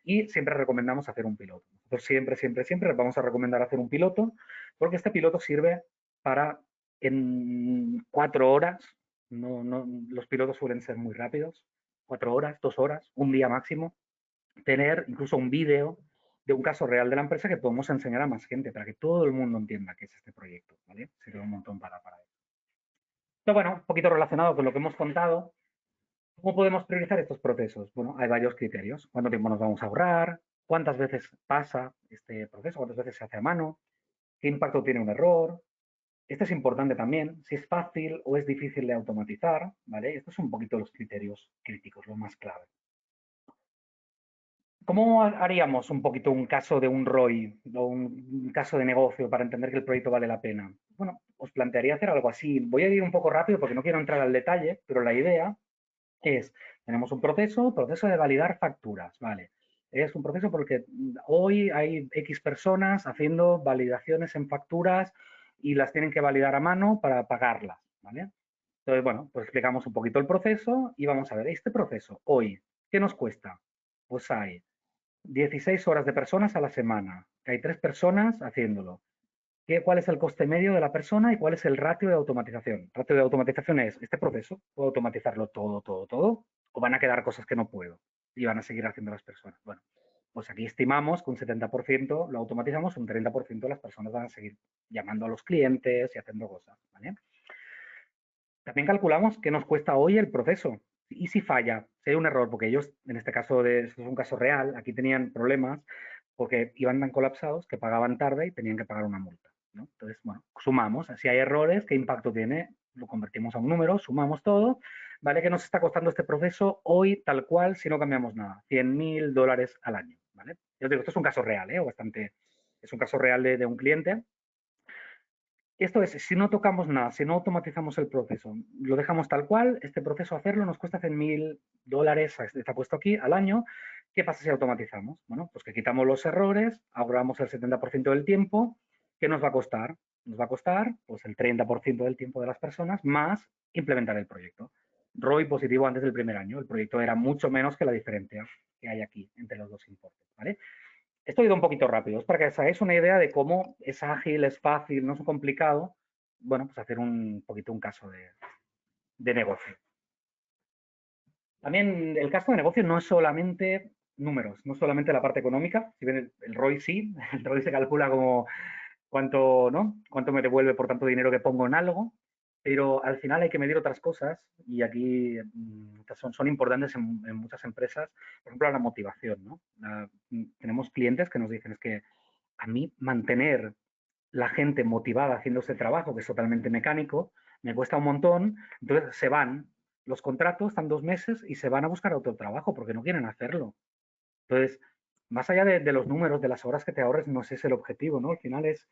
Y siempre recomendamos hacer un piloto. Nosotros siempre, siempre, siempre les vamos a recomendar hacer un piloto porque este piloto sirve para en 4 horas, los pilotos suelen ser muy rápidos, 4 horas, 2 horas, un día máximo, tener incluso un vídeo de un caso real de la empresa que podemos enseñar a más gente para que todo el mundo entienda qué es este proyecto, ¿vale? Sirve un montón para eso. Pero bueno, un poquito relacionado con lo que hemos contado, ¿cómo podemos priorizar estos procesos? Bueno, hay varios criterios. ¿Cuánto tiempo nos vamos a ahorrar? ¿Cuántas veces pasa este proceso? ¿Cuántas veces se hace a mano? ¿Qué impacto tiene un error? Esto es importante también, si es fácil o es difícil de automatizar, ¿vale? Estos son un poquito los criterios críticos, lo más clave. ¿Cómo haríamos un poquito un caso de un ROI o un caso de negocio para entender que el proyecto vale la pena? Bueno, os plantearía hacer algo así. Voy a ir un poco rápido porque no quiero entrar al detalle, pero la idea es, tenemos un proceso de validar facturas, ¿vale? Es un proceso porque hoy hay X personas haciendo validaciones en facturas y las tienen que validar a mano para pagarlas, ¿vale? Entonces, bueno, pues explicamos un poquito el proceso y vamos a ver, este proceso hoy, ¿qué nos cuesta? Pues hay 16 horas de personas a la semana, que hay 3 personas haciéndolo. ¿Cuál es el coste medio de la persona y cuál es el ratio de automatización? El ratio de automatización es este proceso, ¿puedo automatizarlo todo, todo, todo? ¿O van a quedar cosas que no puedo y van a seguir haciendo las personas? Bueno, pues aquí estimamos que un 70% lo automatizamos, un 30% las personas van a seguir llamando a los clientes y haciendo cosas, ¿vale? También calculamos qué nos cuesta hoy el proceso. Y si falla, si hay un error, porque ellos, en este caso, esto es un caso real, aquí tenían problemas porque iban tan colapsados que pagaban tarde y tenían que pagar una multa, ¿no? Entonces, bueno, sumamos. Si hay errores, ¿qué impacto tiene? Lo convertimos a un número, sumamos todo, ¿vale? ¿Qué nos está costando este proceso hoy tal cual si no cambiamos nada? $100.000 al año, ¿vale? Yo digo, esto es un caso real, ¿eh? Es un caso real de un cliente. Esto es, si no tocamos nada, si no automatizamos el proceso, lo dejamos tal cual, este proceso hacerlo nos cuesta $100.000, está puesto aquí, al año. ¿Qué pasa si automatizamos? Bueno, pues que quitamos los errores, ahorramos el 70% del tiempo. ¿Qué nos va a costar? Nos va a costar pues el 30% del tiempo de las personas más implementar el proyecto. ROI positivo antes del primer año. El proyecto era mucho menos que la diferencia que hay aquí entre los dos importes, ¿vale? Esto ha ido un poquito rápido, es para que os hagáis una idea de cómo es ágil, es fácil, no es complicado. Bueno, pues hacer un poquito un caso de negocio. También el caso de negocio no es solamente números, no es solamente la parte económica, si bien el ROI sí, el ROI se calcula como cuánto, ¿no? Cuánto me devuelve por tanto dinero que pongo en algo, pero al final hay que medir otras cosas y aquí son importantes en muchas empresas, por ejemplo, la motivación, ¿no? Tenemos clientes que nos dicen es que a mí mantener la gente motivada haciendo ese trabajo, que es totalmente mecánico, me cuesta un montón, entonces se van, los contratos están 2 meses y se van a buscar otro trabajo porque no quieren hacerlo. Entonces, más allá de los números, de las horas que te ahorres, no ese es el objetivo, ¿no? Al final es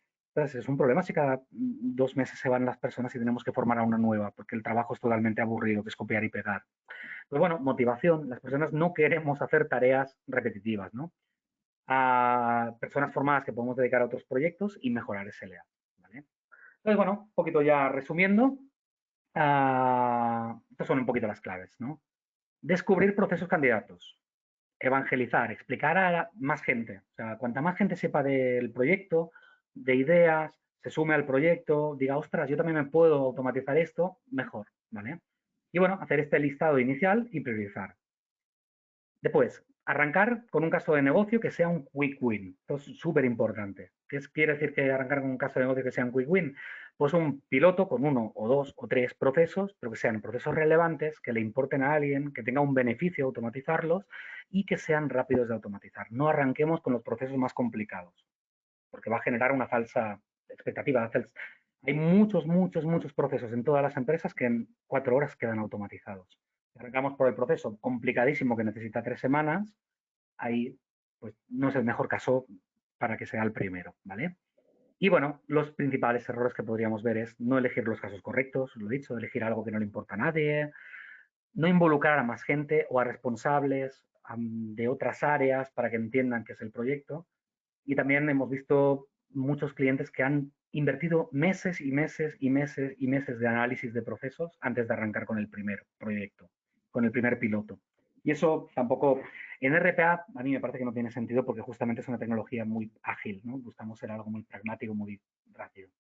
un problema si cada 2 meses se van las personas y tenemos que formar a una nueva, porque el trabajo es totalmente aburrido, que es copiar y pegar. Pues bueno, motivación. Las personas no queremos hacer tareas repetitivas, ¿no? A personas formadas que podemos dedicar a otros proyectos y mejorar SLA, ¿vale? Entonces, bueno, un poquito ya resumiendo, estas son un poquito las claves, ¿no? Descubrir procesos candidatos, evangelizar, explicar a más gente. O sea, cuanta más gente sepa del proyecto, de ideas, se sume al proyecto, diga, ostras, yo también me puedo automatizar esto, mejor, ¿vale? Y bueno, hacer este listado inicial y priorizar. Después, arrancar con un caso de negocio que sea un quick win. Esto es súper importante. ¿Qué quiere decir que arrancar con un caso de negocio que sea un quick win? Pues un piloto con 1 o 2 o 3 procesos, pero que sean procesos relevantes, que le importen a alguien, que tenga un beneficio automatizarlos y que sean rápidos de automatizar. No arranquemos con los procesos más complicados, porque va a generar una falsa expectativa. Hay muchos, muchos, muchos procesos en todas las empresas que en 4 horas quedan automatizados. Si arrancamos por el proceso complicadísimo que necesita 3 semanas, ahí pues no es el mejor caso para que sea el primero, ¿vale? Y bueno, los principales errores que podríamos ver es no elegir los casos correctos, lo he dicho, elegir algo que no le importa a nadie, no involucrar a más gente o a responsables de otras áreas para que entiendan qué es el proyecto. Y también hemos visto muchos clientes que han invertido meses y meses y meses y meses de análisis de procesos antes de arrancar con el primer proyecto, con el primer piloto. Y eso tampoco, en RPA a mí me parece que no tiene sentido porque justamente es una tecnología muy ágil, ¿no? Buscamos ser algo muy pragmático, muy rápido.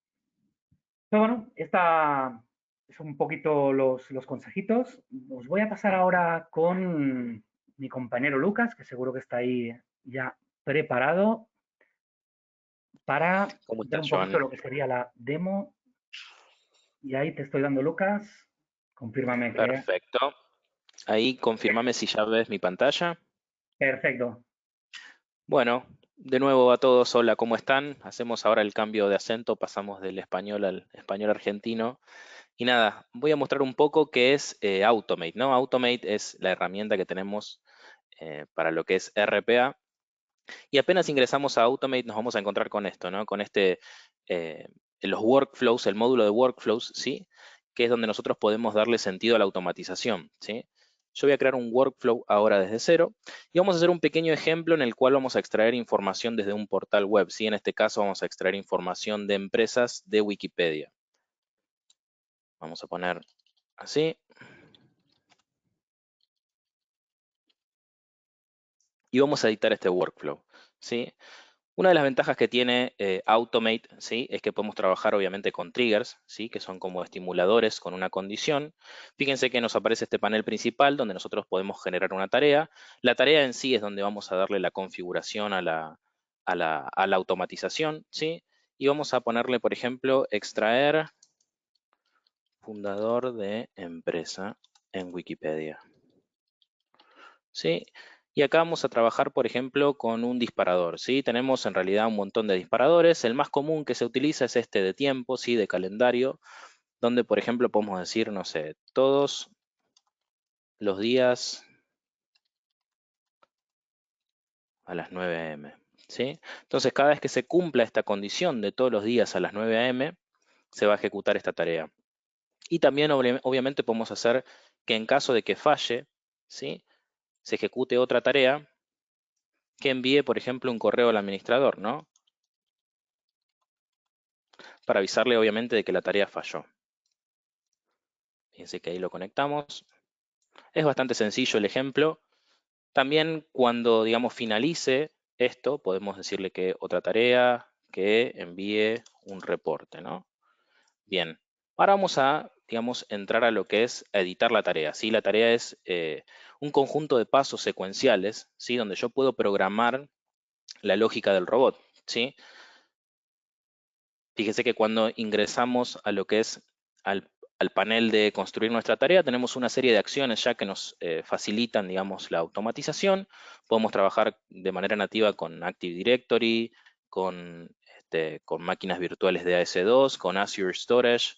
Pero bueno, esta es un poquito los consejitos. Os voy a pasar ahora con mi compañero Lucas, que seguro que está ahí ya preparado para ¿Cómo ver estás, un poquito Joan? lo que sería la demo. Y ahí te estoy dando, Lucas. Confírmame que... Perfecto. Ahí confirmame si ya ves mi pantalla. Perfecto. Bueno, de nuevo a todos, hola, ¿cómo están? Hacemos ahora el cambio de acento, pasamos del español al español argentino. Y nada, voy a mostrar un poco qué es Automate, ¿no? Automate es la herramienta que tenemos para lo que es RPA. Y apenas ingresamos a Automate nos vamos a encontrar con esto, ¿no? Con eh, los workflows, el módulo de workflows, ¿sí? Que es donde nosotros podemos darle sentido a la automatización, ¿sí? Yo voy a crear un workflow ahora desde cero y vamos a hacer un pequeño ejemplo en el cual vamos a extraer información desde un portal web, ¿sí? En este caso vamos a extraer información de empresas de Wikipedia. Vamos a poner así y vamos a editar este workflow, ¿sí? Una de las ventajas que tiene Automate, ¿sí? Es que podemos trabajar obviamente con triggers, ¿sí? Que son como estimuladores con una condición. Fíjense que nos aparece este panel principal donde nosotros podemos generar una tarea. La tarea en sí es donde vamos a darle la configuración a la automatización, ¿sí? Y vamos a ponerle, por ejemplo, extraer fundador de empresa en Wikipedia. ¿Sí? Y acá vamos a trabajar, por ejemplo, con un disparador, ¿sí? Tenemos en realidad un montón de disparadores. El más común que se utiliza es este de tiempo, ¿sí? De calendario, donde, por ejemplo, podemos decir, no sé, todos los días a las 9 a.m., ¿sí? Entonces, cada vez que se cumpla esta condición de todos los días a las 9 a.m., se va a ejecutar esta tarea. Y también, obviamente, podemos hacer que en caso de que falle, ¿sí? Se ejecute otra tarea que envíe, por ejemplo, un correo al administrador, ¿no? Para avisarle obviamente de que la tarea falló. Fíjense que ahí lo conectamos. Es bastante sencillo el ejemplo. También cuando, digamos, finalice esto, podemos decirle que otra tarea, que envíe un reporte, ¿no? Bien, ahora vamos a, digamos, entrar a lo que es editar la tarea, ¿sí? La tarea es un conjunto de pasos secuenciales, ¿sí? Donde yo puedo programar la lógica del robot, ¿sí? Fíjese que cuando ingresamos a lo que es al panel de construir nuestra tarea, tenemos una serie de acciones ya que nos facilitan, digamos, la automatización. Podemos trabajar de manera nativa con Active Directory, con máquinas virtuales de AS2, con Azure Storage.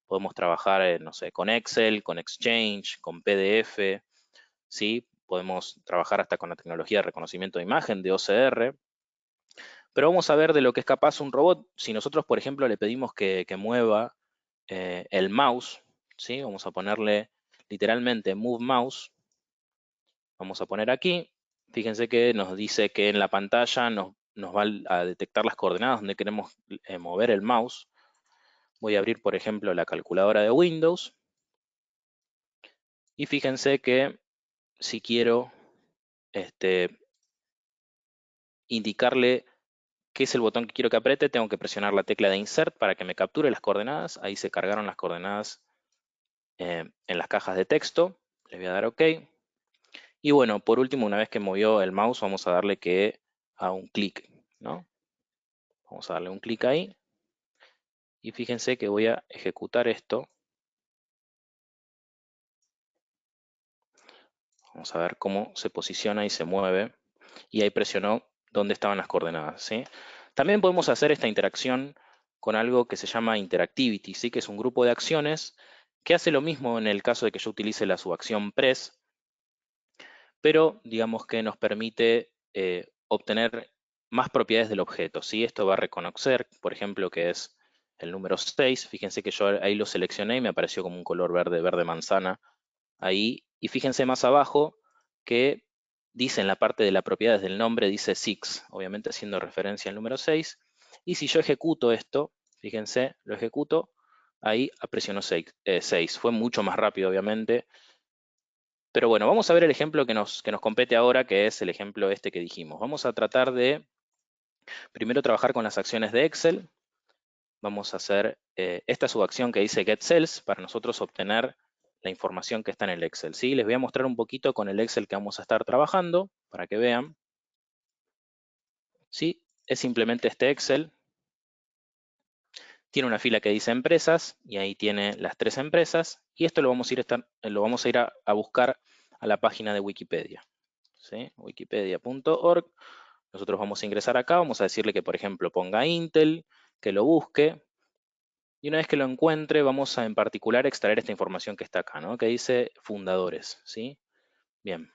Podemos trabajar, no sé, con Excel, con Exchange, con PDF, ¿sí? Podemos trabajar hasta con la tecnología de reconocimiento de imagen de OCR. Pero vamos a ver de lo que es capaz un robot. Si nosotros, por ejemplo, le pedimos que mueva el mouse, ¿sí? Vamos a ponerle literalmente move mouse. Vamos a poner aquí. Fíjense que nos dice que en la pantalla nos va a detectar las coordenadas donde queremos mover el mouse. Voy a abrir, por ejemplo, la calculadora de Windows. Y fíjense que si quiero indicarle qué es el botón que quiero que apriete, tengo que presionar la tecla de Insert para que me capture las coordenadas. Ahí se cargaron las coordenadas en las cajas de texto. Le voy a dar OK. Y bueno, por último, una vez que movió el mouse, vamos a darle que a un clic, ¿no? Vamos a darle un clic ahí. Y fíjense que voy a ejecutar esto. Vamos a ver cómo se posiciona y se mueve. Y ahí presionó dónde estaban las coordenadas, ¿sí? También podemos hacer esta interacción con algo que se llama Interactivity, ¿sí? Que es un grupo de acciones que hace lo mismo en el caso de que yo utilice la subacción press, pero digamos que nos permite obtener más propiedades del objeto, ¿sí? Esto va a reconocer, por ejemplo, que es el número 6. Fíjense que yo ahí lo seleccioné y me apareció como un color verde, verde manzana ahí. Y fíjense más abajo que dice en la parte de las propiedades del nombre, dice 6, obviamente haciendo referencia al número 6. Y si yo ejecuto esto, Fíjense, lo ejecuto, ahí presionó 6. Fue mucho más rápido, obviamente. Pero bueno, vamos a ver el ejemplo que nos compete ahora, que es el ejemplo este que dijimos. Vamos a tratar de primero trabajar con las acciones de Excel. Vamos a hacer esta subacción que dice Get Cells para nosotros obtener la información que está en el Excel. ¿Sí? Les voy a mostrar un poquito con el Excel que vamos a estar trabajando para que vean. ¿Sí? Es simplemente este Excel. Tiene una fila que dice empresas y ahí tiene las 3 empresas. Y esto lo vamos a ir a buscar a la página de Wikipedia. ¿Sí? Wikipedia.org. Nosotros vamos a ingresar acá, vamos a decirle que, por ejemplo, ponga Intel, que lo busque. Y una vez que lo encuentre, vamos a en particular extraer esta información que está acá, ¿no? Que dice fundadores, ¿sí? Bien.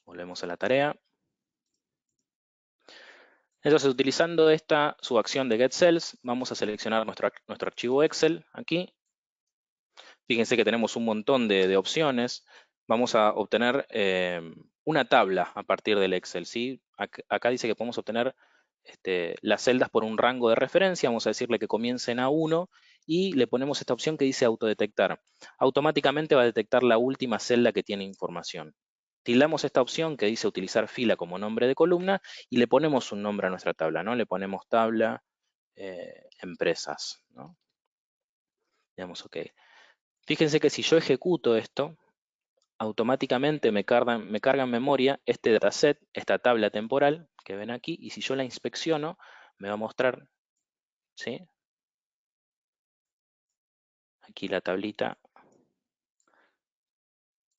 Volvemos a la tarea. Entonces, utilizando esta subacción de getCells, vamos a seleccionar nuestro archivo Excel aquí. Fíjense que tenemos un montón de opciones. Vamos a obtener una tabla a partir del Excel, ¿sí? Acá dice que podemos obtener las celdas por un rango de referencia. Vamos a decirle que comience en A1 y le ponemos esta opción que dice autodetectar. Automáticamente va a detectar la última celda que tiene información. Tildamos esta opción que dice utilizar fila como nombre de columna y le ponemos un nombre a nuestra tabla, ¿no? Le ponemos tabla empresas, ¿no? Le damos OK. Fíjense que si yo ejecuto esto, automáticamente me carga en memoria este dataset, esta tabla temporal que ven aquí, y si yo la inspecciono, me va a mostrar, ¿sí? Aquí la tablita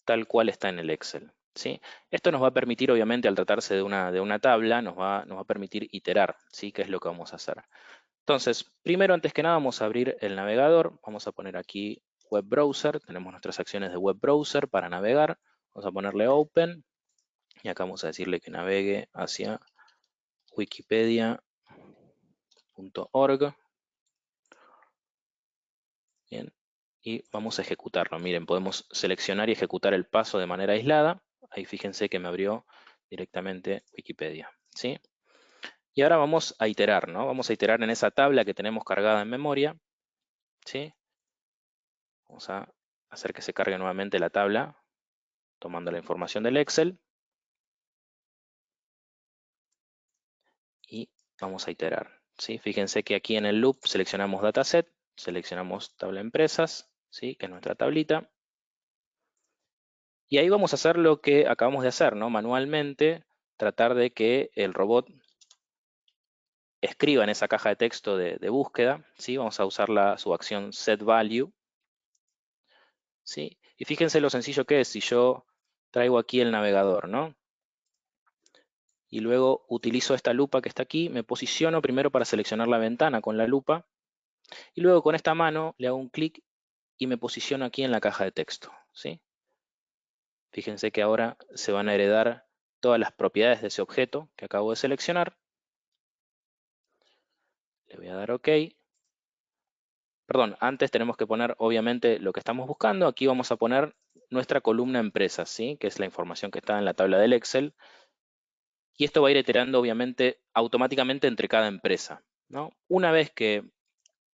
tal cual está en el Excel, ¿sí? Esto nos va a permitir, obviamente, al tratarse de una tabla, nos va a permitir iterar, ¿sí? ¿Qué es lo que vamos a hacer? Entonces, primero, antes que nada, vamos a abrir el navegador. Vamos a poner aquí Web Browser. Tenemos nuestras acciones de Web Browser para navegar. Vamos a ponerle Open. Y acá vamos a decirle que navegue hacia wikipedia.org. Bien. Y vamos a ejecutarlo. Miren, podemos seleccionar y ejecutar el paso de manera aislada. Ahí fíjense que me abrió directamente Wikipedia, ¿sí? Y ahora vamos a iterar, ¿no? Vamos a iterar en esa tabla que tenemos cargada en memoria, ¿sí? Vamos a hacer que se cargue nuevamente la tabla, tomando la información del Excel. Y vamos a iterar, ¿sí? Fíjense que aquí en el loop seleccionamos Dataset, seleccionamos Tabla Empresas, ¿sí? Que es nuestra tablita. Y ahí vamos a hacer lo que acabamos de hacer, ¿no? Manualmente, tratar de que el robot escriba en esa caja de texto de búsqueda, ¿sí? Vamos a usar la subacción setValue, ¿sí? Y fíjense lo sencillo que es si yo traigo aquí el navegador, ¿no? Y luego utilizo esta lupa que está aquí, me posiciono primero para seleccionar la ventana con la lupa, y luego con esta mano le hago un clic y me posiciono aquí en la caja de texto, ¿sí? Fíjense que ahora se van a heredar todas las propiedades de ese objeto que acabo de seleccionar. Le voy a dar OK. Perdón, antes tenemos que poner obviamente lo que estamos buscando. Aquí vamos a poner nuestra columna empresas, ¿sí? Que es la información que está en la tabla del Excel. Y esto va a ir iterando obviamente automáticamente entre cada empresa, ¿no? Una vez que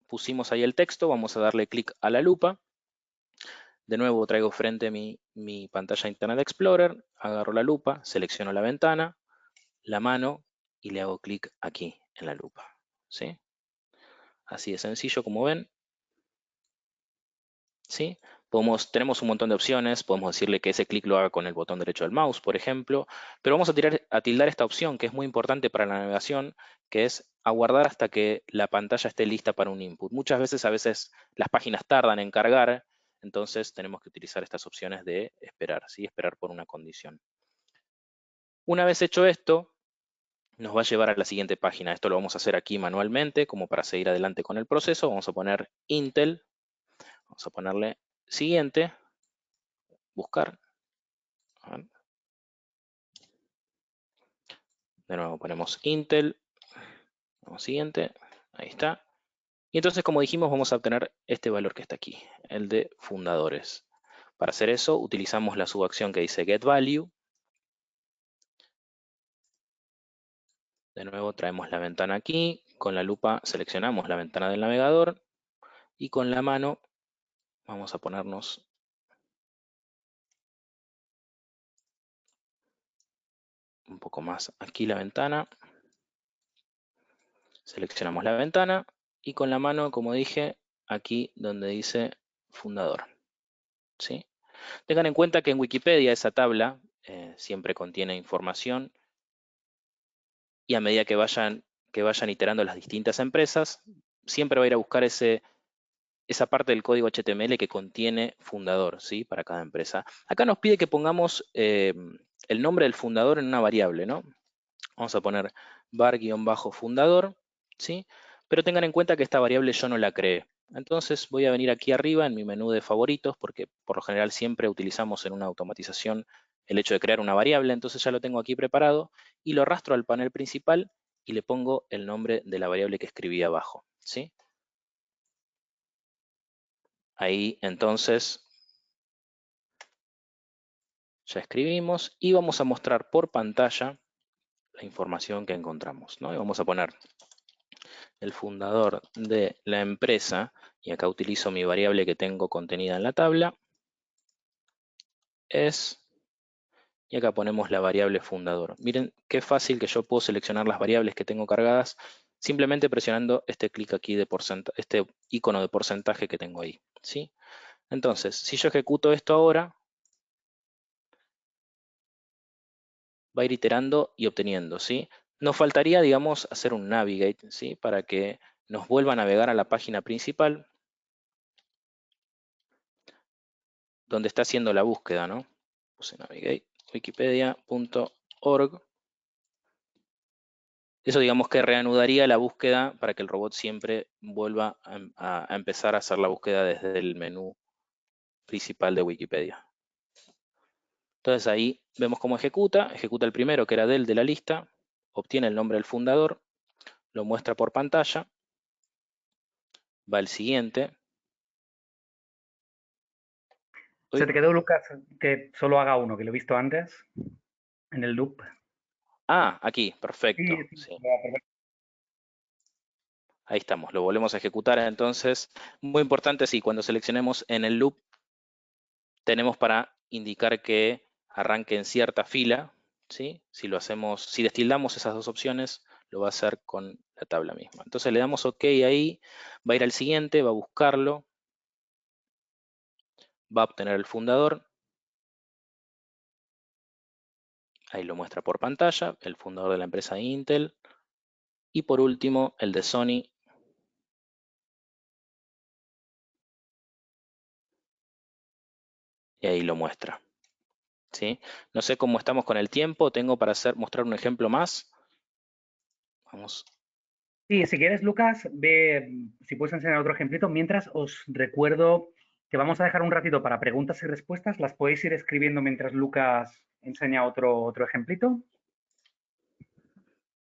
pusimos ahí el texto, vamos a darle clic a la lupa. De nuevo traigo frente mi pantalla Internet Explorer, agarro la lupa, selecciono la ventana, la mano y le hago clic aquí en la lupa, ¿sí? Así de sencillo como ven, ¿sí? Tenemos un montón de opciones, podemos decirle que ese clic lo haga con el botón derecho del mouse, por ejemplo, pero vamos a tildar esta opción que es muy importante para la navegación, que es aguardar hasta que la pantalla esté lista para un input. Muchas veces, las páginas tardan en cargar, entonces tenemos que utilizar estas opciones de esperar, ¿sí? Esperar por una condición. Una vez hecho esto, nos va a llevar a la siguiente página. Esto lo vamos a hacer aquí manualmente, como para seguir adelante con el proceso. Vamos a poner Intel, vamos a ponerle siguiente, buscar. De nuevo ponemos Intel, vamos siguiente, ahí está. Y entonces, como dijimos, vamos a obtener este valor que está aquí, el de fundadores. Para hacer eso, utilizamos la subacción que dice getValue. De nuevo traemos la ventana aquí, con la lupa seleccionamos la ventana del navegador y con la mano vamos a ponernos un poco más aquí la ventana. Seleccionamos la ventana y con la mano, como dije, aquí donde dice fundador, ¿sí? Tengan en cuenta que en Wikipedia esa tabla siempre contiene información y a medida que vayan iterando las distintas empresas, siempre va a ir a buscar esa parte del código HTML que contiene fundador, ¿sí? Para cada empresa. Acá nos pide que pongamos el nombre del fundador en una variable, ¿no? Vamos a poner var-fundador, ¿sí? Pero tengan en cuenta que esta variable yo no la creé. Entonces voy a venir aquí arriba en mi menú de favoritos, porque por lo general siempre utilizamos en una automatización el hecho de crear una variable, entonces ya lo tengo aquí preparado y lo arrastro al panel principal y le pongo el nombre de la variable que escribí abajo, ¿sí? Ahí entonces ya escribimos y vamos a mostrar por pantalla la información que encontramos, ¿no? Y vamos a poner el fundador de la empresa, y acá utilizo mi variable que tengo contenida en la tabla, es, y acá ponemos la variable fundador. Miren qué fácil que yo puedo seleccionar las variables que tengo cargadas simplemente presionando este clic aquí de porcentaje, este icono de porcentaje que tengo ahí, ¿sí? Entonces, si yo ejecuto esto ahora, va a ir iterando y obteniendo, ¿sí? Nos faltaría, digamos, hacer un navigate, ¿sí? Para que nos vuelva a navegar a la página principal donde está haciendo la búsqueda, ¿no? Puse navigate, wikipedia.org. Eso digamos que reanudaría la búsqueda para que el robot siempre vuelva a empezar a hacer la búsqueda desde el menú principal de Wikipedia. Entonces ahí vemos cómo ejecuta el primero que era del de la lista, obtiene el nombre del fundador, lo muestra por pantalla, va al siguiente. ¿Se Uy. te quedó, Lucas, que solo haga uno, que lo he visto antes en el loop? Ah, aquí, Sí, perfecto. sí, Sí, perfecto. ahí estamos, lo volvemos a ejecutar entonces. Muy importante, sí, cuando seleccionemos en el loop, tenemos para indicar que arranque en cierta fila, ¿sí? Si lo hacemos, si destildamos esas dos opciones, lo va a hacer con la tabla misma. Entonces le damos OK ahí, va a ir al siguiente, va a buscarlo, va a obtener el fundador, ahí lo muestra por pantalla, el fundador de la empresa Intel, y por último el de Sony, y ahí lo muestra, ¿sí? No sé cómo estamos con el tiempo, tengo para mostrar un ejemplo más. Vamos. Sí, si quieres, Lucas, ve si puedes enseñar otro ejemplito. Mientras os recuerdo que vamos a dejar un ratito para preguntas y respuestas. Las podéis ir escribiendo mientras Lucas enseña otro ejemplito.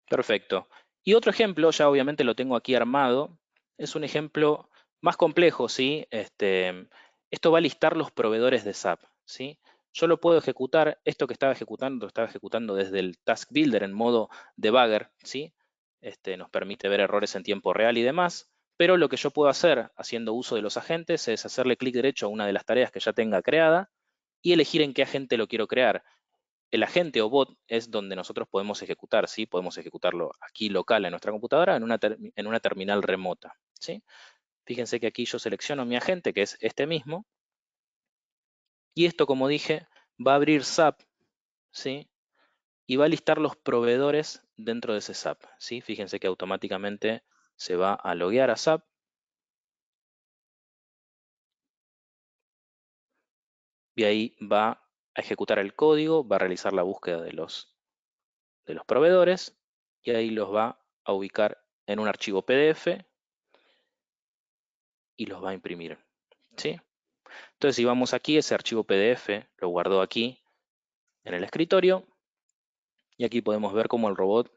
Perfecto. Y otro ejemplo, ya obviamente lo tengo aquí armado, es un ejemplo más complejo, ¿sí? Esto va a listar los proveedores de SAP, ¿sí? Yo lo puedo ejecutar, esto que estaba ejecutando desde el Task Builder en modo debugger, ¿sí? Nos permite ver errores en tiempo real y demás, pero lo que yo puedo hacer haciendo uso de los agentes es hacerle clic derecho a una de las tareas que ya tenga creada y elegir en qué agente lo quiero crear. El agente o bot es donde nosotros podemos ejecutar, ¿sí? Podemos ejecutarlo aquí local en nuestra computadora en una terminal remota, ¿sí? Fíjense que aquí yo selecciono mi agente, que es este mismo, y esto, como dije, va a abrir SAP, ¿sí? Y va a listar los proveedores dentro de ese SAP, ¿sí? Fíjense que automáticamente se va a loguear a SAP y ahí va a ejecutar el código, va a realizar la búsqueda de los proveedores y ahí los va a ubicar en un archivo PDF y los va a imprimir, ¿sí? Entonces, si vamos aquí, ese archivo PDF lo guardó aquí en el escritorio y aquí podemos ver cómo el robot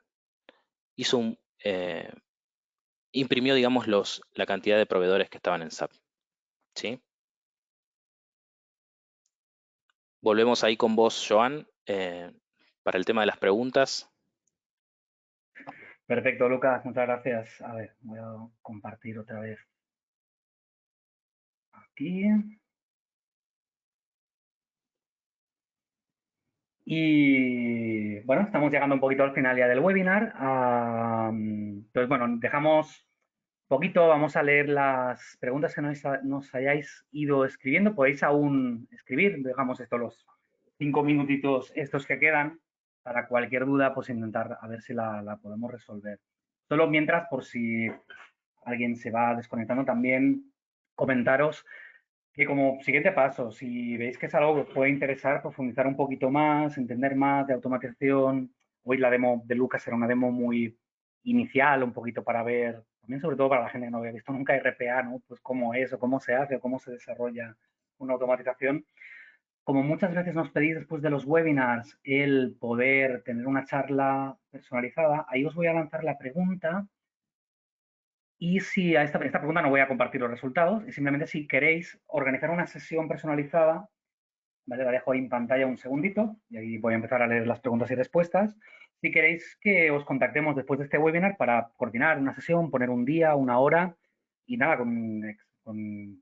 hizo imprimió, digamos, la cantidad de proveedores que estaban en SAP, ¿sí? Volvemos ahí con vos, Joan, para el tema de las preguntas. Perfecto, Lucas, muchas gracias. A ver, voy a compartir otra vez aquí. Y bueno, estamos llegando un poquito al final ya del webinar. Entonces, bueno, dejamos poquito, vamos a leer las preguntas que nos hayáis ido escribiendo. Podéis aún escribir, dejamos esto los 5 minutitos estos que quedan para cualquier duda, pues intentar a ver si la podemos resolver. Solo mientras, por si alguien se va desconectando, también comentaros que como siguiente paso, si veis que es algo que os puede interesar, profundizar un poquito más, entender más de automatización. Hoy la demo de Lucas era una demo muy inicial, un poquito para ver, también sobre todo para la gente que no había visto nunca RPA, ¿no? Pues cómo es o cómo se hace o cómo se desarrolla una automatización. Como muchas veces nos pedís después de los webinars el poder tener una charla personalizada, ahí os voy a lanzar la pregunta y si a esta pregunta no voy a compartir los resultados, y simplemente si queréis organizar una sesión personalizada, ¿vale? La dejo ahí en pantalla un segundito y ahí voy a empezar a leer las preguntas y respuestas. Si queréis que os contactemos después de este webinar para coordinar una sesión, poner un día, una hora y nada,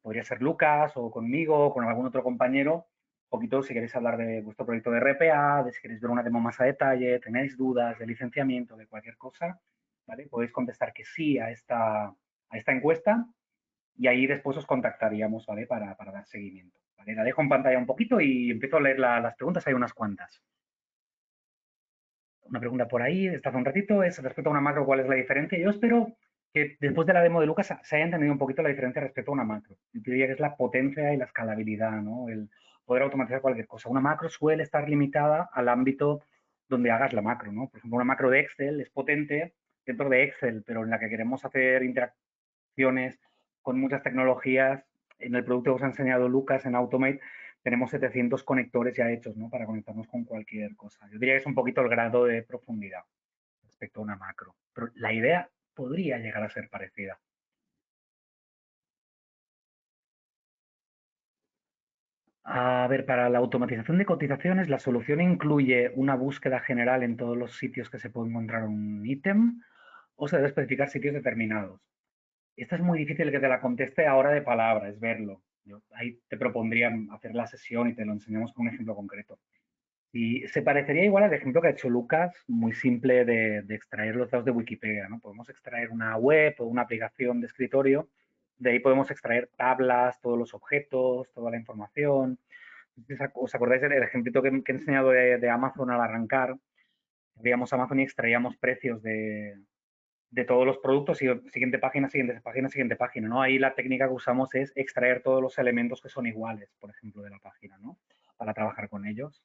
podría ser Lucas o conmigo o con algún otro compañero, un poquito si queréis hablar de vuestro proyecto de RPA, de si queréis ver una demo más a detalle, tenéis dudas de licenciamiento, de cualquier cosa, ¿vale? Podéis contestar que sí a esta encuesta y ahí después os contactaríamos, ¿vale? Para dar seguimiento, ¿vale? La dejo en pantalla un poquito y empiezo a leer las preguntas, hay unas cuantas. Una pregunta por ahí, esta hace un ratito, es respecto a una macro, ¿cuál es la diferencia? Yo espero que después de la demo de Lucas se haya entendido un poquito la diferencia respecto a una macro. Yo diría que es la potencia y la escalabilidad, ¿no? El poder automatizar cualquier cosa. Una macro suele estar limitada al ámbito donde hagas la macro, ¿no? Por ejemplo, una macro de Excel es potente dentro de Excel, pero en la que queremos hacer interacciones con muchas tecnologías. En el producto que os ha enseñado Lucas en Automate tenemos 700 conectores ya hechos, ¿no? Para conectarnos con cualquier cosa. Yo diría que es un poquito el grado de profundidad respecto a una macro, pero la idea podría llegar a ser parecida. A ver, para la automatización de cotizaciones, la solución incluye una búsqueda general en todos los sitios que se puede encontrar un ítem o se debe especificar sitios determinados. Esta es muy difícil que te la conteste ahora de palabra, es verlo. Yo ahí te propondría hacer la sesión y te lo enseñamos con un ejemplo concreto. Y se parecería igual al ejemplo que ha hecho Lucas, muy simple de extraer los datos de Wikipedia, ¿no? Podemos extraer una web o una aplicación de escritorio, de ahí podemos extraer tablas, todos los objetos, toda la información. ¿Os acordáis del ejemplito que he enseñado de Amazon al arrancar? Abríamos Amazon y extraíamos precios de todos los productos y siguiente página, siguiente página, siguiente página, ¿no? Ahí la técnica que usamos es extraer todos los elementos que son iguales, por ejemplo, de la página, ¿no? Para trabajar con ellos.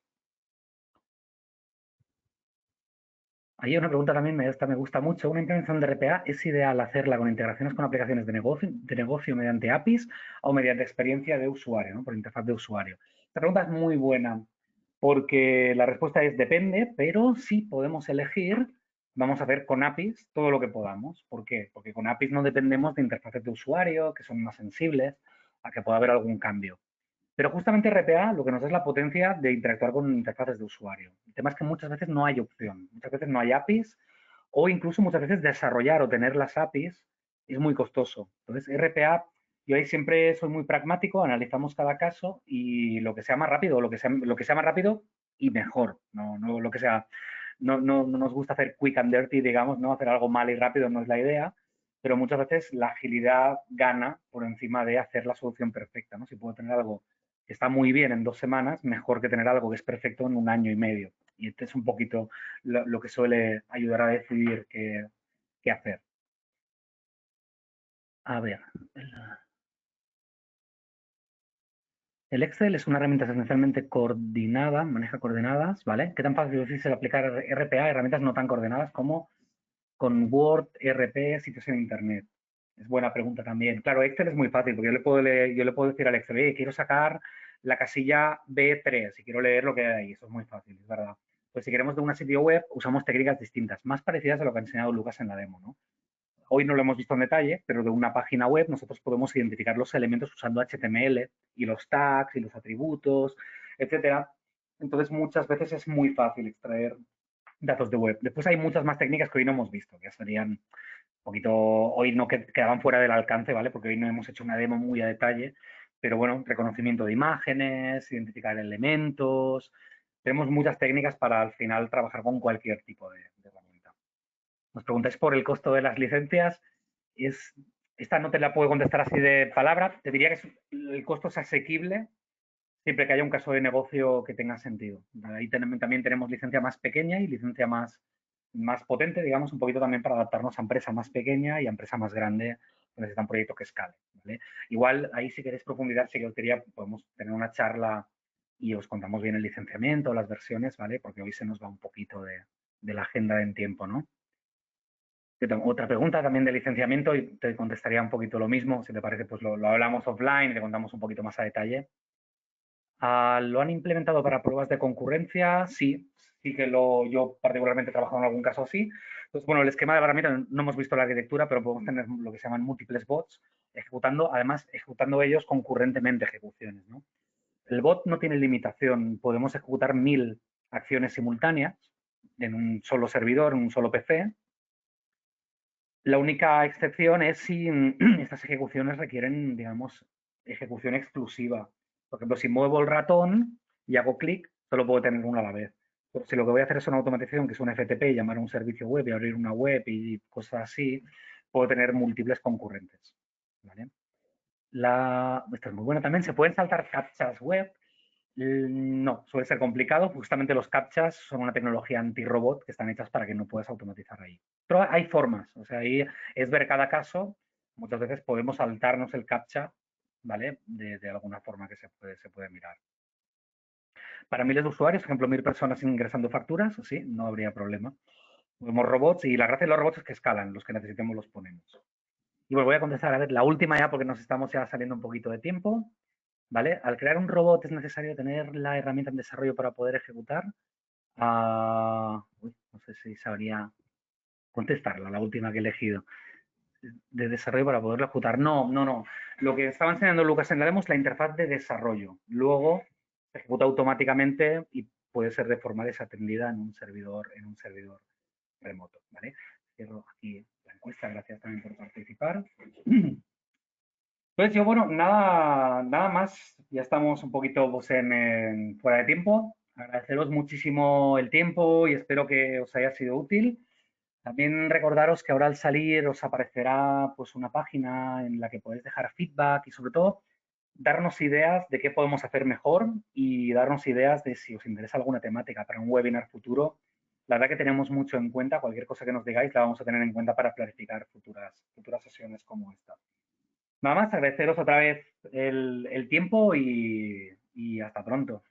Hay una pregunta también, esta me gusta mucho. ¿Una implementación de RPA es ideal hacerla con integraciones con aplicaciones de negocio mediante APIs o mediante experiencia de usuario, ¿no? Por interfaz de usuario? Esta pregunta es muy buena porque la respuesta es depende, pero sí podemos elegir, vamos a hacer con APIs todo lo que podamos. ¿Por qué? Porque con APIs no dependemos de interfaces de usuario, que son más sensibles a que pueda haber algún cambio. Pero justamente RPA lo que nos da es la potencia de interactuar con interfaces de usuario. El tema es que muchas veces no hay opción, muchas veces no hay APIs o incluso muchas veces desarrollar o tener las APIs es muy costoso. Entonces, RPA, yo ahí siempre soy muy pragmático, analizamos cada caso y lo que sea más rápido, lo que sea más rápido y mejor, no lo que sea. No nos gusta hacer quick and dirty, digamos, no hacer algo mal y rápido no es la idea, pero muchas veces la agilidad gana por encima de hacer la solución perfecta, ¿no? Si puedo tener algo que está muy bien en 2 semanas, mejor que tener algo que es perfecto en un año y medio. Y este es un poquito lo que suele ayudar a decidir qué hacer. A ver, el Excel es una herramienta esencialmente coordinada, maneja coordenadas, ¿vale? ¿Qué tan fácil es difícil aplicar RPA, herramientas no tan coordenadas como con Word, RP, sitios en Internet? Es buena pregunta también. Claro, Excel es muy fácil porque yo le puedo decir al Excel, quiero sacar la casilla B3 y quiero leer lo que hay ahí. Eso es muy fácil, es verdad. Pues si queremos de una sitio web, usamos técnicas distintas, más parecidas a lo que ha enseñado Lucas en la demo, ¿no? Hoy no lo hemos visto en detalle, pero de una página web nosotros podemos identificar los elementos usando HTML y los tags y los atributos, etcétera. Entonces, muchas veces es muy fácil extraer datos de web. Después hay muchas más técnicas que hoy no hemos visto, que serían un poquito, hoy no quedaban fuera del alcance, ¿vale? Porque hoy no hemos hecho una demo muy a detalle, pero bueno, reconocimiento de imágenes, identificar elementos. Tenemos muchas técnicas para al final trabajar con cualquier tipo de herramienta. Nos preguntáis por el costo de las licencias. Esta no te la puedo contestar así de palabra. Te diría que el costo es asequible siempre que haya un caso de negocio que tenga sentido. Ahí también tenemos licencia más pequeña y licencia más potente, digamos, un poquito también para adaptarnos a empresa más pequeña y a empresa más grande que necesita un proyecto que escale. ¿Vale? Igual, ahí si queréis profundizar, sí que os diría, podemos tener una charla y os contamos bien el licenciamiento, las versiones, ¿vale? Porque hoy se nos va un poquito de la agenda en tiempo, ¿no? Otra pregunta también de licenciamiento y te contestaría un poquito lo mismo. Si te parece, pues lo hablamos offline y te contamos un poquito más a detalle. ¿Lo han implementado para pruebas de concurrencia? Sí, sí que yo particularmente he trabajado en algún caso así. Entonces, bueno, el esquema de la herramienta no hemos visto la arquitectura, pero podemos tener lo que se llaman múltiples bots, además, ejecutando ellos concurrentemente ejecuciones, ¿no? El bot no tiene limitación, podemos ejecutar 1000 acciones simultáneas en un solo servidor, en un solo PC. La única excepción es si estas ejecuciones requieren, digamos, ejecución exclusiva. Por ejemplo, si muevo el ratón y hago clic, solo puedo tener una a la vez. Pero si lo que voy a hacer es una automatización, que es un FTP, y llamar a un servicio web y abrir una web y cosas así, puedo tener múltiples concurrentes. ¿Vale? Esta es muy buena también. ¿Se pueden saltar captchas web? No, suele ser complicado. Justamente los captchas son una tecnología anti-robot que están hechas para que no puedas automatizar ahí. Pero hay formas, o sea, ahí es ver cada caso. Muchas veces podemos saltarnos el captcha, ¿vale? De alguna forma que se puede mirar. Para miles de usuarios, por ejemplo, 1000 personas ingresando facturas, sí, no habría problema. Tenemos robots y la gracia de los robots es que escalan, los que necesitemos los ponemos. Y bueno, voy a contestar, a ver, la última ya porque nos estamos ya saliendo un poquito de tiempo. ¿Vale? Al crear un robot es necesario tener la herramienta en desarrollo para poder ejecutar. No sé si sabría contestarla, la última que he elegido. De desarrollo para poderlo ejecutar. No, no, no. Lo que estaba enseñando Lucas en la demo es la interfaz de desarrollo. Luego se ejecuta automáticamente y puede ser de forma desatendida en un servidor remoto. ¿Vale? Cierro aquí la encuesta. Gracias también por participar. Entonces yo, bueno, nada más. Ya estamos un poquito pues, fuera de tiempo. Agradeceros muchísimo el tiempo y espero que os haya sido útil. También recordaros que ahora al salir os aparecerá pues, una página en la que podéis dejar feedback y sobre todo darnos ideas de qué podemos hacer mejor y darnos ideas de si os interesa alguna temática para un webinar futuro. La verdad que tenemos mucho en cuenta. Cualquier cosa que nos digáis la vamos a tener en cuenta para planificar futuras sesiones como esta. Nada más, agradeceros otra vez el tiempo y hasta pronto.